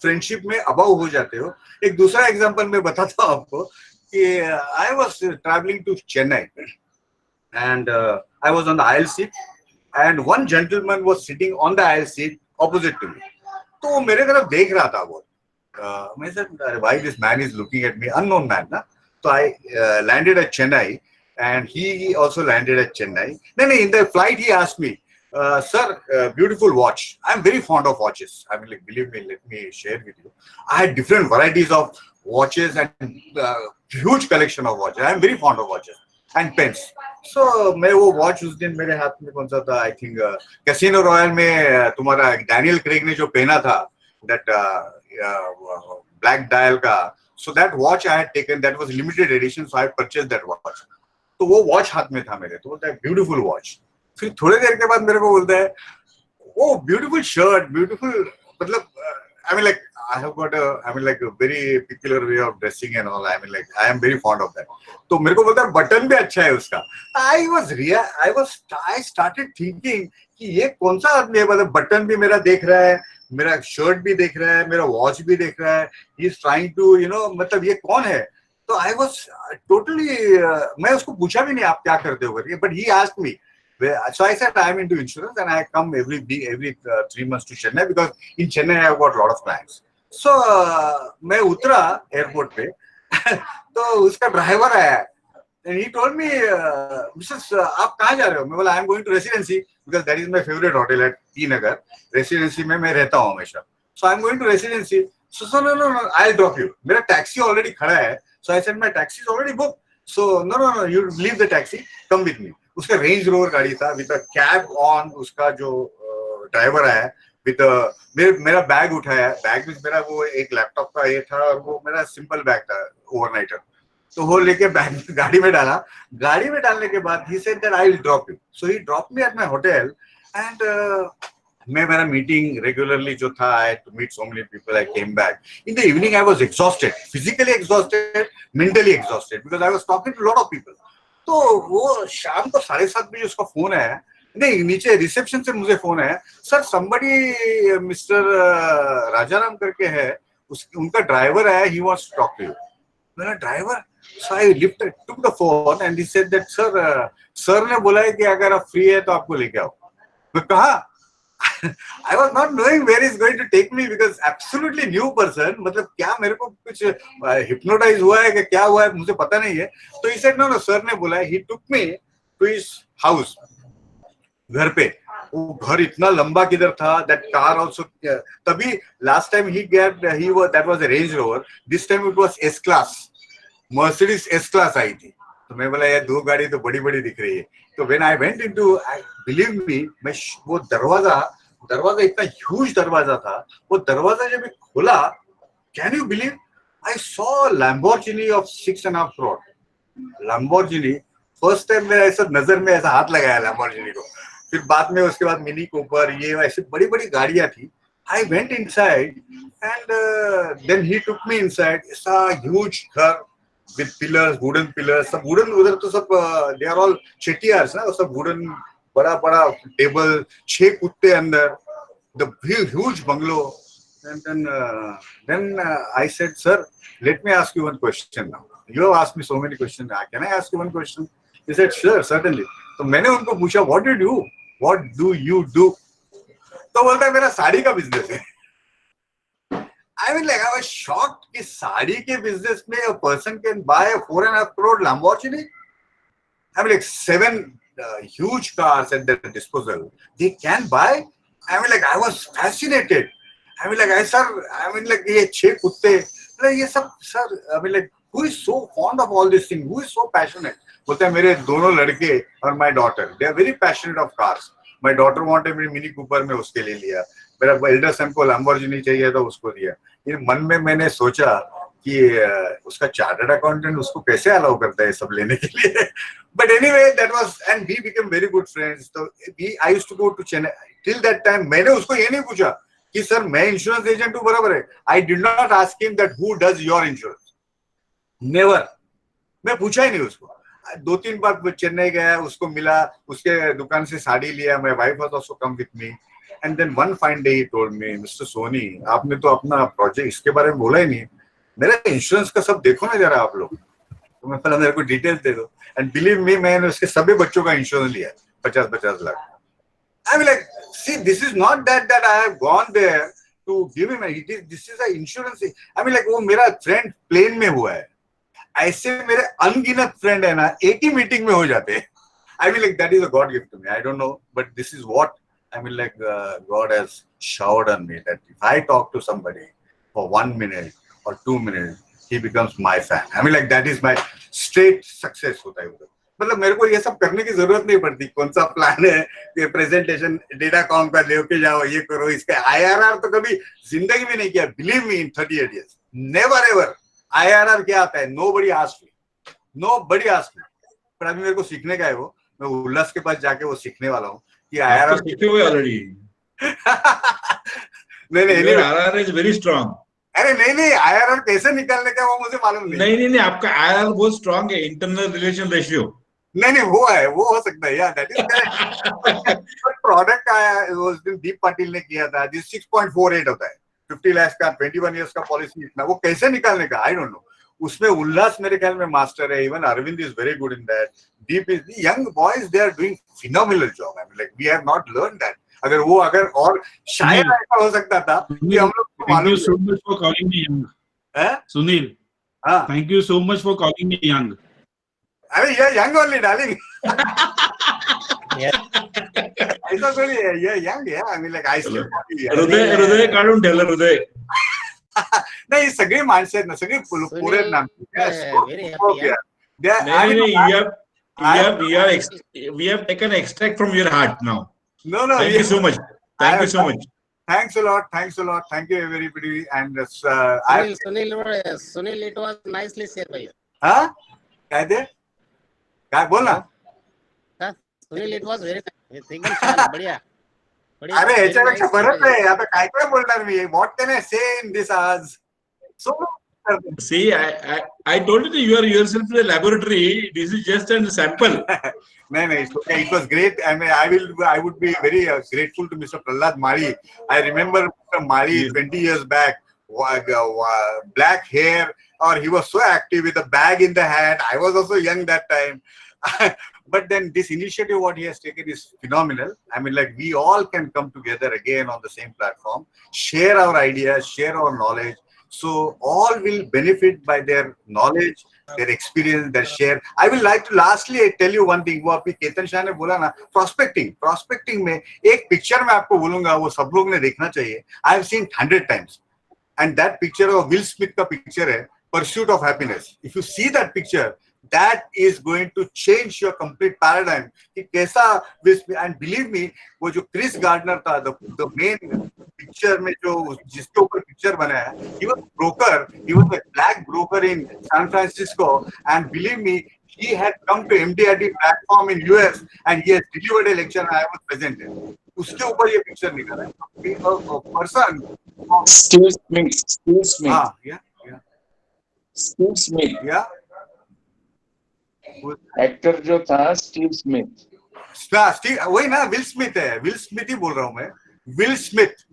Friendship में अबाव हो जाते हो. एक दूसरा एग्जांपल मैं बताता हूँ आपको कि I was traveling to Chennai and I was on the aisle seat and one gentleman was sitting on the aisle seat opposite to me. तो वो मेरे तरफ देख रहा था वो. मैं said, why this man is looking at me? Unknown man, na? So I landed at Chennai and he also landed at Chennai. Then in the flight he asked me, sir, beautiful watch. I'm very fond of watches. I mean, like, believe me, let me share with you. I had different varieties of watches and huge collection of watches. I'm very fond of watches and pens. So मैं वो watch उस दिन मेरे हाथ में कौन सा था? I think Casino Royale में तुम्हारा Daniel Craig ने जो पहना था, that black dial का. So that watch I had taken, that was limited edition, so I purchased that watch. तो वो watch हाथ में था मेरे, तो बोलता है beautiful watch. फिर थोड़ी देर के बाद मेरे को बोलता है, oh beautiful shirt, beautiful, मतलब I mean like I have got a very peculiar way of dressing and all. I mean like I am very fond of that. तो मेरे को बोलता है बटन भी अच्छा है उसका. I started thinking कि ये कौन सा आदमी है, मतलब बटन भी मेरा देख रहा है, मेरा शर्ट भी देख रहा है, मेरा वॉच भी देख रहा है, ही इज ट्राइंग टू मतलब ये कौन है। तो आई वाज टोटली, मैं उसको पूछा भी नहीं आप क्या करते हो करके, but he asked me, so I said I am into insurance and I come every 3 months to Chennai because in Chennai I have got a lot of clients. So मैं उतरा एयरपोर्ट पे तो उसका ड्राइवर आया and he told me, Mrs. आप कहाँ जा रहे हो? मैं बोला I am going to Residency because that is my favorite hotel at T Nagar. Residency में मैं रहता हूँ हमेशा. So I am going to Residency. So no, I'll drop you. मेरा टैक्सी ऑलरेडी खड़ा है. So I said my taxi is already booked. So no, you leave the taxi, come with me. उसका range rover गाड़ी था with a cab on, उसका जो driver आया with मेरा बैग उठाया, बैग में मेरा वो एक लैपटॉप का ये था और वो मेरा सिंपल बैग था ओवरनाइटर, तो वो लेके बैग गाड़ी में डाला। गाड़ी में डालने के बाद he said that I will drop you, so he drop me at my hotel and मैं मेरा मीटिंग रेगुलरली जो था, I to meet so many people, I came back in the evening, I was exhausted, physically exhausted, mentally exhausted because I was talking to lot of people. तो वो शाम को 7:30 बजे उसका फोन आया, नहीं नीचे रिसेप्शन से मुझे फोन आया, सर समबडी मिस्टर राजाराम करके है, उनका ड्राइवर आया, he wants to talk to you. मेरा driver, so I lifted took the phone and he said that sir ने बोला है कि अगर आप फ्री है तो आपको लेके आओ। मैं कहा I was not knowing where he's going to take me because absolutely new person, मतलब क्या मेरे को कुछ hypnotize हुआ है कि क्या हुआ है मुझे पता नहीं है। तो he said no, सर ने बोला, he took me to his house, घर पे। वो घर इतना लंबा किधर था, that car also, तभी last time that was a Range Rover, this time it was S class, Mercedes S class आई थी। तो मैं बोला यार 2 गाड़ी तो बड़ी बड़ी दिख रही है। तो when I went into, believe me, मैं वो दरवाजा इतना ह्यूज दरवाजा था, वो दरवाजा जब मैं खोला, can you believe, I saw Lamborghini of 6.5 crore, Lamborghini, first time मेरा ऐसा नजर में ऐसा हाथ लगाया Lamborghini को। फिर बाद में उसके बाद मिनी कूपर, ये ऐसे बड़ी बड़ी गाड़ियां थी। I went inside and then he took me inside, ऐसा ह्यूज घर with pillars, wooden pillars, सब wooden, उधर तो सब they are all chettiars ना, सब wooden, बड़ा बड़ा टेबल, 6 कुत्ते अंदर, the huge bungalow, and then I said, sir, let me ask you one question now. You have asked me so many questions. Can I ask you one question? He said, sure, certainly. तो मैंने उनको पूछा, what do you do? तो बोलता है मेरा साड़ी का business है। I mean, like, I was shocked कि साड़ी के बिजनेस में a person can buy a 4.5 crore Lamborghini. I mean, like 7 huge cars at their disposal. They can buy. I mean, like, I was fascinated. I mean, like, ये 6 कुत्ते, like ये सब, sir. I mean, like, who is so fond of all these things? Who is so passionate? बोलते हैं मेरे दोनों लड़के और my daughter. They are very passionate of cars. My daughter wanted me Mini Cooper में उसके लिए लिया। मेरा एल्डर सन को Lamborghini चाहिए था, उसको दिया। ये मन में मैंने सोचा कि उसका चार्टर्ड अकाउंटेंट उसको कैसे अलाउ करता है सब लेने के लिए। But anyway, that was, and we became very good friends. So I used to go to Chennai. Till that time, मैंने उसको ये नहीं पूछा कि सर मैं इंश्योरेंस एजेंट हूँ, बराबर है। I did not ask him that who does your insurance. Never. मैं पूछा ही नहीं उसको। 2-3 बार चेन्नई गया, उसको मिला, उसके दुकान से साड़ी लिया। My wife was also come with me. And then one fine day he told me, Mr. Soni, आपने तो अपना प्रोजेक्ट इसके बारे में बोला ही नहीं, मेरा इंश्योरेंस का सब देखो ना जरा आप लोग। तो मैं पहले मेरे को डिटेल्स दे दो। एंड बिलीव मी, मैंने उसके सभी बच्चों का इंश्योरेंस लिया 50-50 lakh. I mean, like, see, this is not that I have gone there to give him. This is a insurance. I mean, like, वो मेरा फ्रेंड प्लेन में हुआ है। ऐसे मेरे अनगिनत फ्रेंड है ना, एक ही मीटिंग में हो जाते हैं। I mean, like, that is a God gift to me. I don't know, but this is what I mean, like, God has showered on me, that if I talk to somebody for 1 minute or 2 minutes, he becomes my fan. I mean, like, that is my straight success होता है उधर। मतलब मेरे को ये सब करने की जरूरत नहीं पड़ती। कौन सा प्लान है, ये प्रेजेंटेशन डेटा कॉम का लेके जाओ, ये करो, इसका IRR तो कभी जिंदगी में नहीं किया। Believe me, in 38 years, never ever। IRR क्या आता है? Nobody asked me. पर अभी मेरे को सीखने का है वो। मैं उल्लास के पास जाके वो सीखने वाला हूँ कि IRR सीखे हुए ऑलरेडी। नहीं, IRR is very strong. अरे नहीं, IRR कैसे निकालने का वो मुझे मालूम नहीं। नहीं, आपका IRR बहुत स्ट्रांग है, इंटरनल रिलेशन रेशियो। नहीं वो है, वो हो सकता है यार, दैट इज करेक्ट। प्रोडक्ट आया उस दिन दीप पाटिल ने किया था, जिस 6.48 होता है 50 लाख का 21 इयर्स का पॉलिसी, इतना वो कैसे निकालने का, आई डोंट नो। उसमें उल्लास मेरे ख्याल में मास्टर है, even Arvind is very good in that, Deep is, young boys they are doing phenomenal job, I mean like we have not learn that. अगर और शायद ऐसा हो सकता था कि हम लोग को मालूम। So much for calling me young Sunil, thank you so much for calling me young. अरे ये यंग ओनली डार्लिंग, ऐसा थोड़ी है, ये यंग है, आई मीन लाइक आई स्टिल हृदय काढून ठेवलं हृदय। नहीं सगळे माणसं आहेत ना, सगळे पुरे नाम, we have taken extract from your heart now. No, thank you so much, thank you so much. Thanks a lot, thank you everybody. And Sunil, it was nicely said by you. हाँ काय दे काय बोल ना Sunil, it was very nice, एकदम छान, बढ़िया। अरे ह्याच्यापेक्षा बरंच आहे, आता काय काय बोलणार मी, what can I say in this hours? So see, I told you that you are yourself in a laboratory, this is just a sample. No, it's okay. It was great. I mean, I would be very grateful to Mr. Prahlad Mari. I remember Mr. Mari 20 years back, black hair, or he was so active with a bag in the hand. I was also young that time. But then this initiative, what he has taken is phenomenal. I mean, like we all can come together again on the same platform, share our ideas, share our knowledge. So all will benefit by their knowledge, their experience, their share. I will like to lastly tell you one thing. वो अभी केतन शाह ने बोला ना, prospecting में एक picture मैं आपको बोलूँगा, वो सब लोग ने देखना चाहिए. I have seen 100 times, and that picture of Will Smith का picture है, Pursuit of Happiness. If you see that picture, that is going to change your complete paradigm. कि कैसा Will Smith, and believe me, वो जो Chris Gardner था, the main picture में जो जिसके ऊपर picture बना है, he was broker, he was a black broker in San Francisco, and believe me, he had come to MDRT platform in US and he has delivered a lecture and I was present there. उसके ऊपर ये picture निकला है, a person. Steve Smith. हाँ, yeah. Steve Smith. Yeah. Actor जो था Steve Smith, वही ना, विल स्मिथ है, विल स्मिथ ही बोल रहा हूँ मैं, will Smith,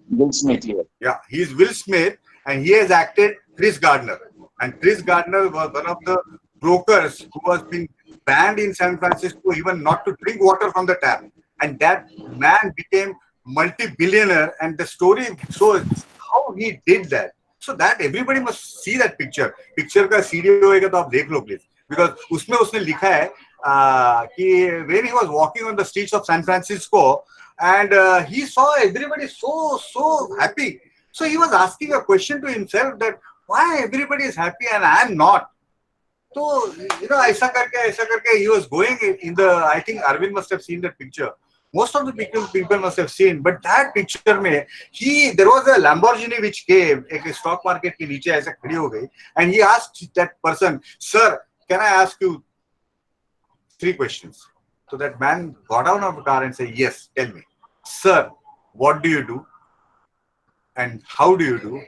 yeah, he is Will Smith and he has acted Chris Gardner, and Chris Gardner was one of the brokers who was being banned in San Francisco even not to drink water from the tap, and that man became multi-billionaire, and the story shows how he did that. So that everybody must see that picture का CD होएगा तो आप देख लो please, because उसमें उसने लिखा है कि when he was walking on the streets of San Francisco and he saw everybody so happy, so he was asking a question to himself that why everybody is happy and I am not. So ऐसा करके he was going in the, I think Arvind must have seen that picture. Most of the people must have seen, but that picture में there was a Lamborghini which came, एक stock market के नीचे ऐसा खड़ी हो गई, and he asked that person, sir, can I ask you 3 questions? So that man got out of the car and said, yes, tell me. Sir, what do you do? And how do you do?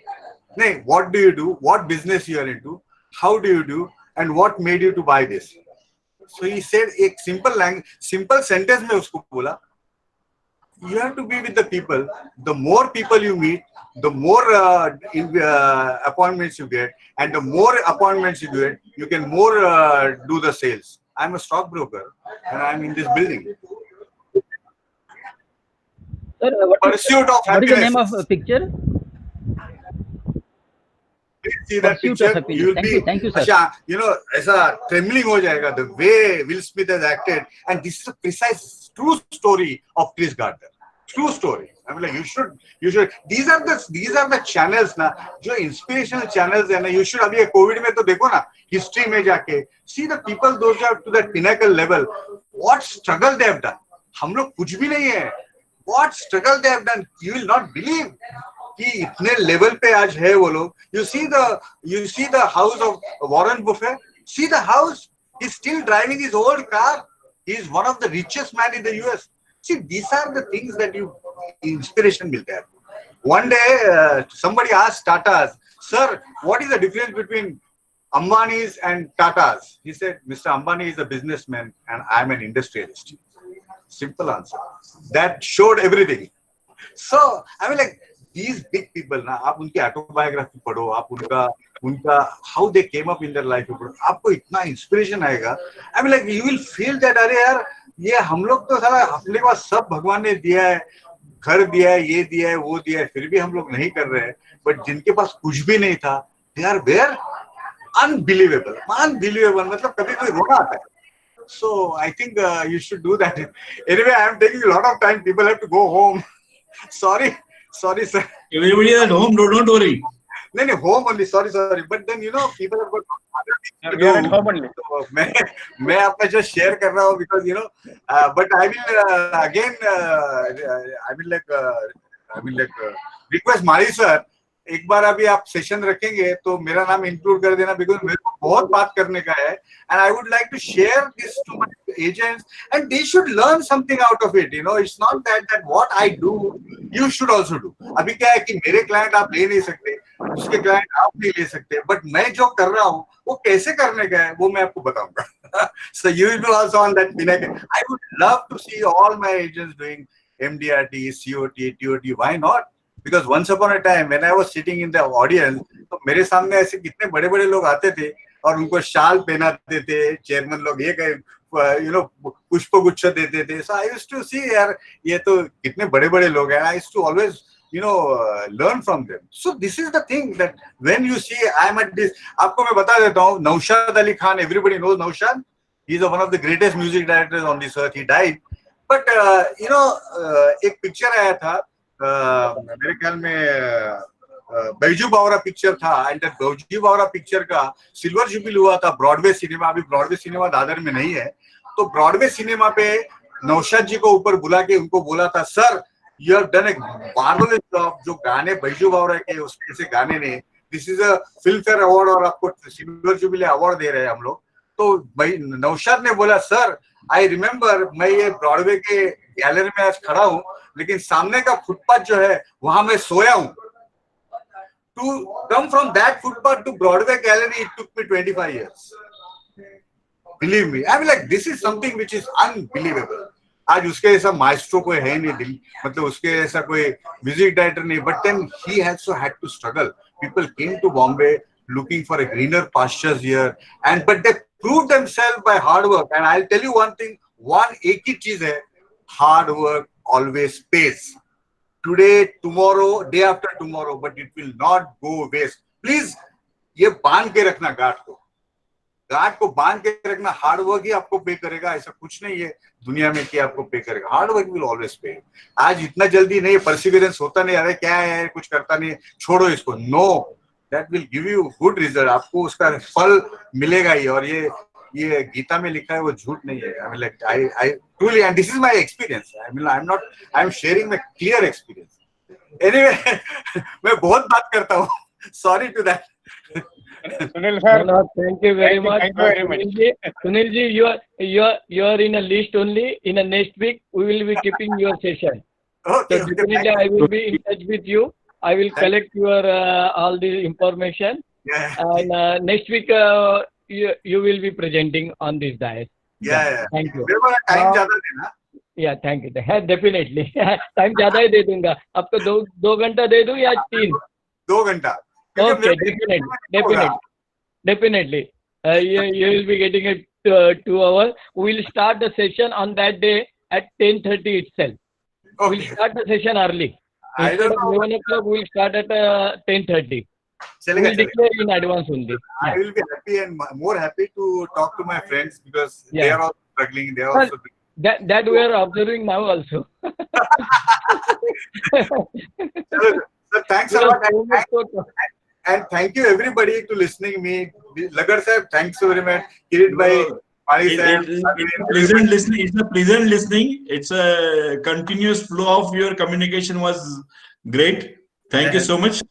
No, what do you do? What business you are into? How do you do? And what made you to buy this? So he said, एक simple sentence में उसको बोला, you have to be with the people. The more people you meet, the more appointments you get, and the more appointments you get, you can more do the sales. I'm a stockbroker and I'm in this building. Sir, Pursuit of Happiness. What is the name of a picture? Please see that picture. You will be, thank you, sir. ऐसा trembling हो जाएगा the way Will Smith has acted, and this is a precise true story of Chris Gardner. True story. I mean, like you should. These are the channels ना, जो inspirational channels है ना. You should. अभी COVID में तो देखो ना, history में जाके see the people those are to that pinnacle level. What struggle they have done. हम लोग कुछ भी नहीं है. What struggle they have done. You will not believe कि इतने level पे आज है वो लोग. You see the house of Warren Buffett. See the house. He's still driving his old car. He is one of the richest man in the US. See, these are the things that you inspiration will have. One day, somebody asked Tata, sir, what is the difference between Ambani's and Tata's. He said, Mr. Ambani is a businessman and I'm an industrialist. Simple answer. That showed everything. So, I mean, like, these big people, ना, आप उनकी autobiography पढ़ो, आप उनका how they came up in their life पढ़ो, आपको इतना inspiration आएगा. I mean, like, you will feel that, अरे यार, ये हम लोग तो साला अपने के पास सब भगवान ने दिया है, घर दिया है, ये दिया है, वो दिया है, फिर भी हम लोग नहीं कर रहे हैं. But जिनके पास कुछ भी नहीं था, they are there. Unbelievable. मतलब कभी कोई रोना आता है. So I think you should do that. Anyway, I am taking a lot of time. People have to go home. Sorry, sir. Everybody is at home. Don't worry. No, home only. Sorry. But then people have got other things to do. We are at home only. So, मैं आपका just share कर रहा हूँ because but I will again I will request Mari sir. एक बार अभी आप session रखेंगे तो मेरा नाम इंक्लूड कर देना बिकॉज मेरे को बहुत बात करने का है and I would like to share this to my agents and they should learn something out of it it's not that what I do you should also do. अभी क्या है कि मेरे क्लाइंट आप ले नहीं सकते, उसके क्लाइंट आप नहीं ले सकते, बट मैं जो कर रहा हूँ वो कैसे करने का है वो मैं आपको बताऊंगा. So you will be also on that pinnacle. I would love to see all my agents doing MDRT, COT, TOT. Why not? Because once upon a time when I was sitting in the audience, तो मेरे सामने ऐसे कितने बड़े बड़े लोग आते थे और उनको शाल पहनाते थे, चेयरमैन लोग ये पुष्प गुच्छ देते थे. So I used to see यार ये तो कितने बड़े बड़े लोग हैं. I used to always learn from them. So this is the thing that when you see I am at this, आपको मैं बता देता हूँ, Naushad Ali Khan, everybody knows Naushad. He is one of the greatest music directors on this earth. He died. But एक picture आया था मेरे ख्याल में बैजू बावरा पिक्चर था एंड बैजू बावरा पिक्चर का सिल्वर जुबली हुआ था ब्रॉडवे सिनेमा. अभी ब्रॉडवे सिनेमा दादर में नहीं है, तो ब्रॉडवे सिनेमा पे नौशाद जी को ऊपर बुला के उनको बोला था, sir you have done a marvellous job. जो गाने बैजू बावरा के उसके ऐसे गाने ने, this is a film fair award और आपको सिल्वर जुबली अवार्ड दे रहे हैं हम लोग. तो नौशाद ने बोला, सर आई रिमेम्बर मैं ये ब्रॉडवे के गैलरी में आज खड़ा हूँ लेकिन सामने का फुटपाथ जो है वहां मैं सोया हूँ. To come from that footpath to Broadway gallery it took me 25 years. Believe me, I mean like this is something which is unbelievable. आज उसके जैसा माइस्ट्रो कोई है नहीं, मतलब उसके जैसा कोई म्यूजिक डायरेक्टर नहीं. But then he also had to struggle. People came to Bombay looking for a greener pastures here, but they proved themselves by hard work. And I'll tell you one thing, एक ही चीज है, hard work always pays. Today, tomorrow, day after tomorrow, but it will not go waste. Please, ये बांध के रखना guard को बांध के रखना. हार्ड वर्क ही आपको पे करेगा, ऐसा कुछ नहीं है दुनिया में कि आपको पे करेगा. हार्ड वर्क विल ऑलवेज पे. आज इतना जल्दी नहीं, परसिवियरेंस होता नहीं, अरे क्या है कुछ करता नहीं, छोड़ो इसको. No, that will give you good result. आपको उसका फल मिलेगा ही. और ये गीता में लिखा है, वो झूठ नहीं है. I mean like I truly, and this is my experience. I mean I'm sharing my clear experience. Anyway, मैं बहुत बात करता हूँ. Sorry to that. Sunil sir, No, thank you very much. Thank you very much. Sunil ji, you are in a list only. In a next week, we will be keeping your session. Okay. So definitely, I will be in touch with you. I will collect your all the information. Yeah. And next week, you will be presenting on this diet. Yeah. Thank you. मेरे को time ज्यादा देना. Yeah, thank you. Definitely. Time ज्यादा ही दे दूंगा आपको. 2 घंटा दे दूं या 3? 2 घंटा. Okay, definitely. You will be getting it 2 hours. We will start the session on that day at 10:30 itself. Okay. We'll start the session early. I Instead don't of know. 11 o'clock, we'll start at 10:30. We चलेगा, will declare in advance only. I will be happy and more happy to talk to my friends because they Yeah. are also struggling. They are Sir, also. That we are observing now also. So thanks a lot. And thank you everybody to listening me. Lagar sahab, thanks very much. Kirit bhai, Mari sahab, Pleasant listening. It's a pleasant listening. It's a continuous flow of your communication was great. Thank you so much.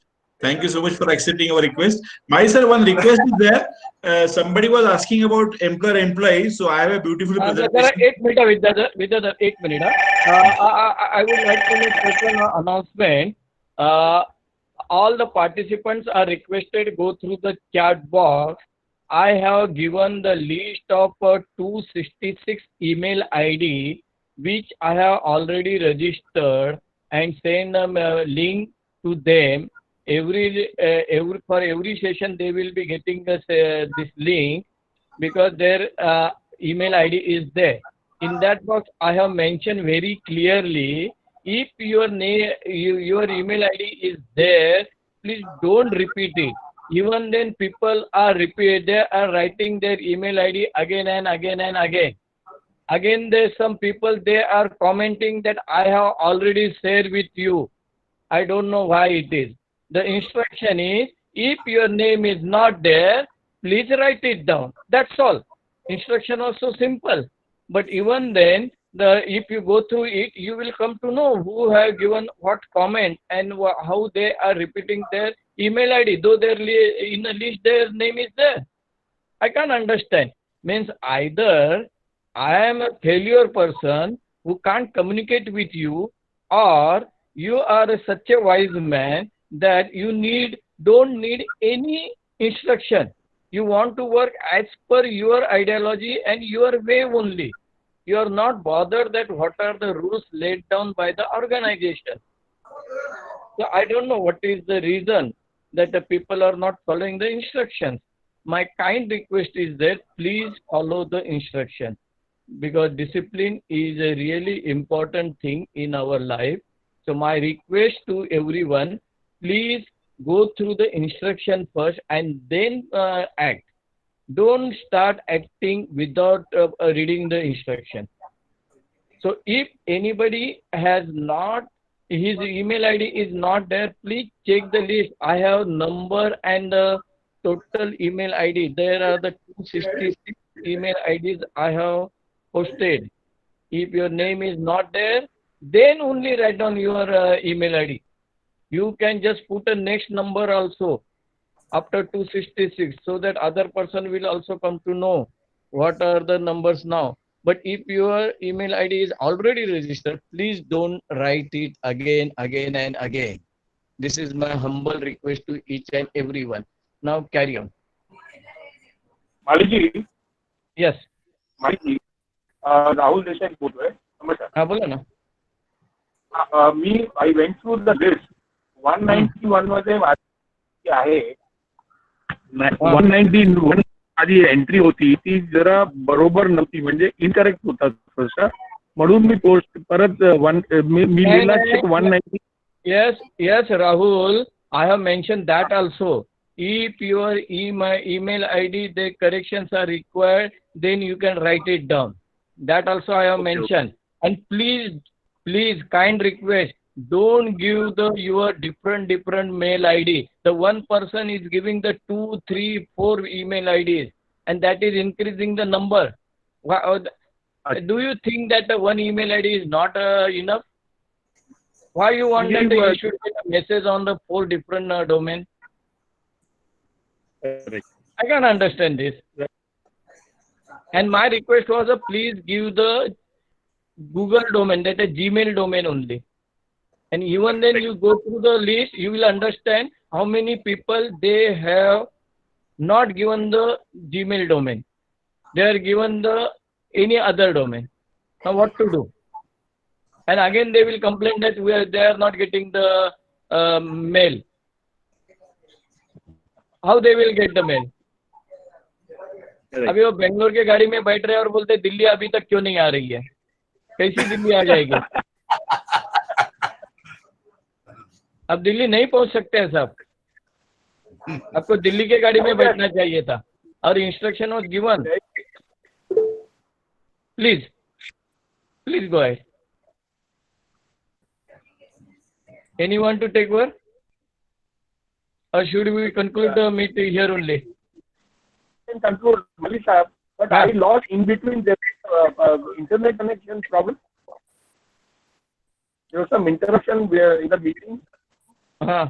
Thank you so much for accepting our request. My sir, one request is there. Somebody was asking about employer-employee. So I have a beautiful presentation. 8 minutes with the 8 minutes. I would like to make an announcement. All the participants are requested to go through the chat box I have given the list of 266 email ID which I have already registered and send them a link to them. For every session they will be getting this link because their email ID is there. In that box, I have mentioned very clearly, if your email ID is there, please don't repeat it. Even then, people are they are writing their email ID again and again and again. Again, there's some people, they are commenting that I have already shared with you. I don't know why it is. The instruction is, if your name is not there, please write it down. That's all. Instruction was so simple. But even then, if you go through it, you will come to know who have given what comment and how they are repeating their email ID, though in the list their name is there. I can't understand. Means either I am a failure person who can't communicate with you, or you are such a wise man that you don't need any instruction. You want to work as per your ideology and your way only. You are not bothered that what are the rules laid down by the organization. So I don't know what is the reason that the people are not following the instructions. My kind request is that please follow the instruction, because discipline is a really important thing in our life. So my request to everyone, please go through the instruction first and then act. Don't start acting without reading the instruction. So if anybody has not, his email ID is not there, please check the list. I have number and the total email ID. There are the 266 email IDs I have posted. If your name is not there, then only write down your email ID. You can just put a next number also after 266, so that other person will also come to know what are the numbers now. But if your email ID is already registered, please don't write it again and again. This is my humble request to each and everyone. Now carry on. मालिजी. Yes. मालिजी. Rahul Desai बोलतोय. नमस्कार. हाँ बोला ना. I went through the list. 191 मध्ये माझी आहे. 191 आधी entry होती ती जरा बरोबर नव्हती, म्हणजे इनकरेक्ट होता तसा, म्हणून मी पोस्ट परत मी लिहिला check 190. Yes, Rahul, I have mentioned that also. If your email ID, the corrections are required, then you can write it down. That also I have mentioned. And please, kind request, don't give your different mail ID. The one person is giving the 2, 3, 4 email IDs, and that is increasing the number. Do you think that one email ID is not enough? Why you want that you should get a message on the 4 different domains? I can't understand this. And my request was, please give the Google domain, that is Gmail domain only. And even then you go through the list, you will understand how many people they have not given the Gmail domain. They are given any other domain. Now what to do? And again they will complain that they are not getting the mail. How they will get the mail? अभी वो बेंगलोर के गाड़ी में बैठ रहे हैं और बोलते दिल्ली अभी तक क्यों नहीं आ रही है? कैसी दिल्ली आ जाएगी? अब दिल्ली नहीं पहुंच सकते हैं साहब. आपको दिल्ली के गाड़ी में बैठना चाहिए था और instruction was given. Please go ahead. Anyone to take over? Or should we conclude the meeting here only? Conclude, Mali sahab, but I lost in between the internet connection problem. There was some interruption in the meeting. I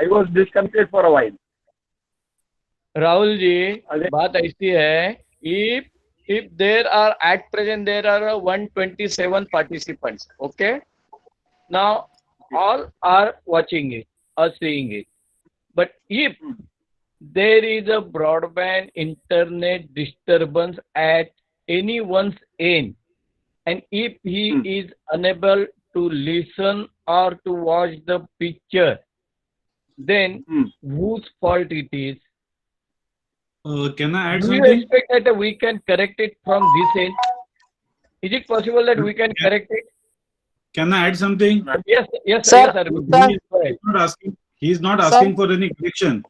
was disconnected for a while. Rahul ji, बात ऐसी है, if there are at present there are 127 participants, okay? Now all are watching it or seeing it. But if there is a broadband internet disturbance at anyone's end, and if he is unable to listen or to watch the picture, then whose fault it is? Can I add Do you something? expect that we can correct it from this end? Is it possible that we can correct it? Can I add something? Yes, yes, Sir, yes, sir. He is not asking for any correction.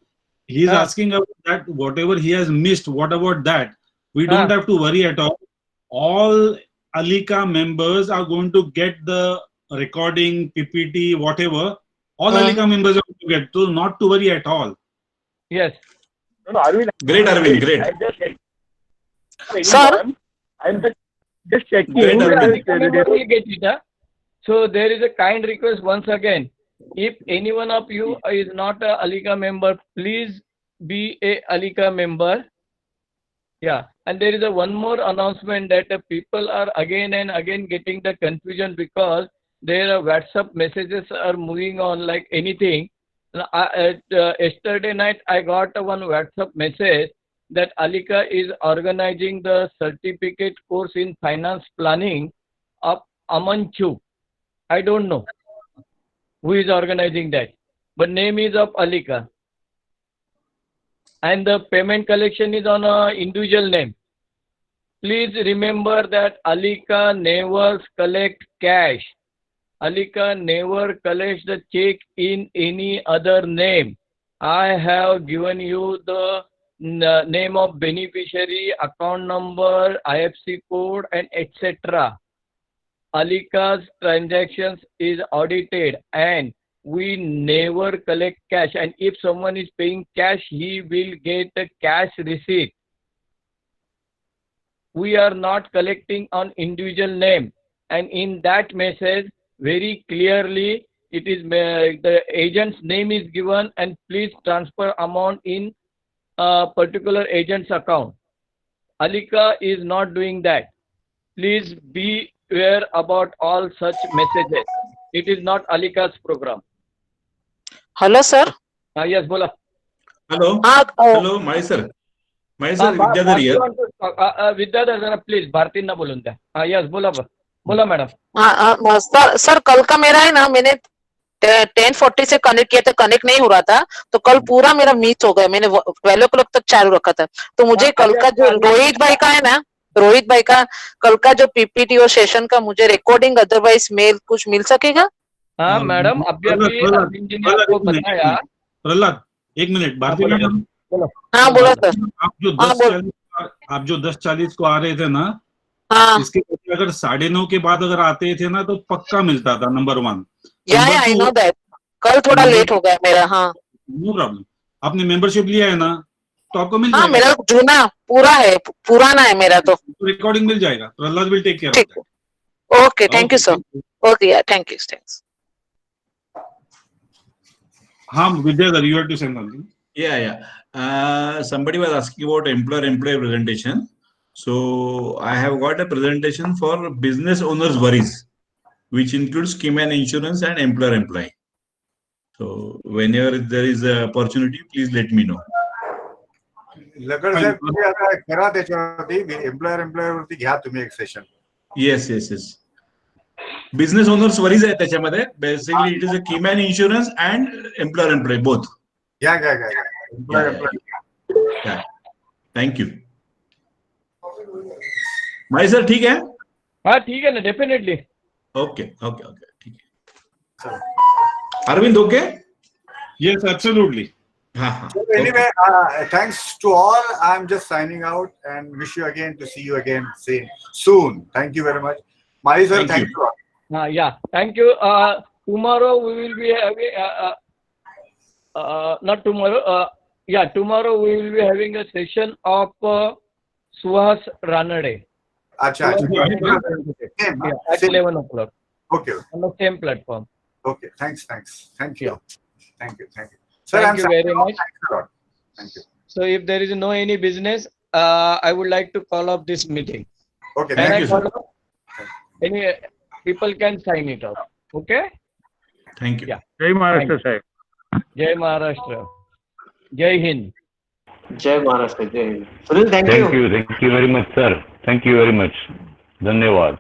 He is asking about that whatever he has missed. What about that? We don't have to worry at all. All Alika members are going to get the recording, PPT, whatever. All Alika members are going to get. So not to worry at all. Yes. No, Arvind. Great, Arvind. Great. Sir, I'm just checking. Great, Arvind. Will get it, huh? So there is a kind request once again. If any one of you is not a Alika member, please be a Alika member. Yeah, and there is a one more announcement that the people are again and again getting the confusion because their WhatsApp messages are moving on like anything. Yesterday night I got one WhatsApp message that Alika is organizing the certificate course in finance planning of Amanchu. I don't know who is organizing that, but name is of Alika. And the payment collection is on an individual name. Please remember that Alika never collect cash. Alika never collects the check in any other name. I have given you the name of beneficiary, account number, IFSC code, and etc. Alika's transactions is audited and we never collect cash, and if someone is paying cash, he will get a cash receipt. We are not collecting on individual name, and in that message very clearly it is the agent's name is given and please transfer amount in a particular agent's account. Alika is not doing that. Please be aware about all such messages. It is not Alika's program. Hello, sir. Yes, bola. Hello. Hello, Mysar. Mysar, Vidyadhar here. Vidyadhar, please, Bhartinna बोलून द्या. Yes, बोला बोला madam. Sir कल का मेरा है ना, मैंने 10:40 से कनेक्ट किया था, कनेक्ट नहीं हो रहा था, तो कल पूरा मेरा मिस हो गया. मैंने 12 o'clock तक चालू रखा था. तो मुझे कल का जो रोहित भाई का है ना, रोहित भाई का कल का जो पीपीटी और सेशन का मुझे रिकॉर्डिंग अदरवाइज मेल कुछ मिल सकेगा? हाँ मैडम, अभी अभी ने आपको बताया. प्रहलाद, एक मिनट. भारती मैडम. हाँ बोलो सर. आप जो 10:40 को आ रहे थे ना, इसके अगर 9:30 के बाद अगर आते थे ना तो पक्का मिलता था. नंबर 1. I know that. कल थोड़ा लेट हो गया मेरा. हाँ, नो प्रॉब्लम. आपने मेंबरशिप लिया है ना, तो आपको मिल जाएगा. मेरा जूना पूरा है, पुराना है मेरा. तो रिकॉर्डिंग मिल जाएगा. Prahlad will take care of that. Okay, thank you sir. Okay यार, थैंक यू. हाँ, Vidyadhar, you have to say something. Yeah. Somebody was asking about employer-employee presentation. So I have got a presentation for business owners' worries, which includes scheme and insurance and employer-employee. So whenever there is an opportunity, please let me know. Lagad साहेब, तुम्ही आता करा त्याच्यावरती employer वरती घ्या तुम्ही एक session. Yes. Business owners worries आहे त्याच्यामध्ये. Basically, it is a key man insurance and employer-employee both. घ्या. Yeah. Thank you. My sir ठीक है? हाँ ठीक है ना, डेफिनेटली. ओके ठीक है. Arvind okay? Yes, absolutely. So anyway, thanks to all. I'm just signing out and wish you again to see you again soon. Thank you very much. Mahi sir, thank you. Yeah, thank you. Tomorrow we will be having, not tomorrow, tomorrow we will be having a session of Suhas Ranade. Acha. At 11 o'clock. Okay. On the same platform. Okay, thanks. Thank you. Sir, thank you very much. Thank you. So if there is no any business, I would like to call off this meeting. Okay, thank you, sir. Any people can sign it off. Okay? Thank you. Yeah. Jai Maharashtra, sir. Jai Maharashtra. जय हिंद. जय महाराष्ट्र. जय Hind. Sunil, thank you. Thank you very much sir. Thank you very much. धन्यवाद.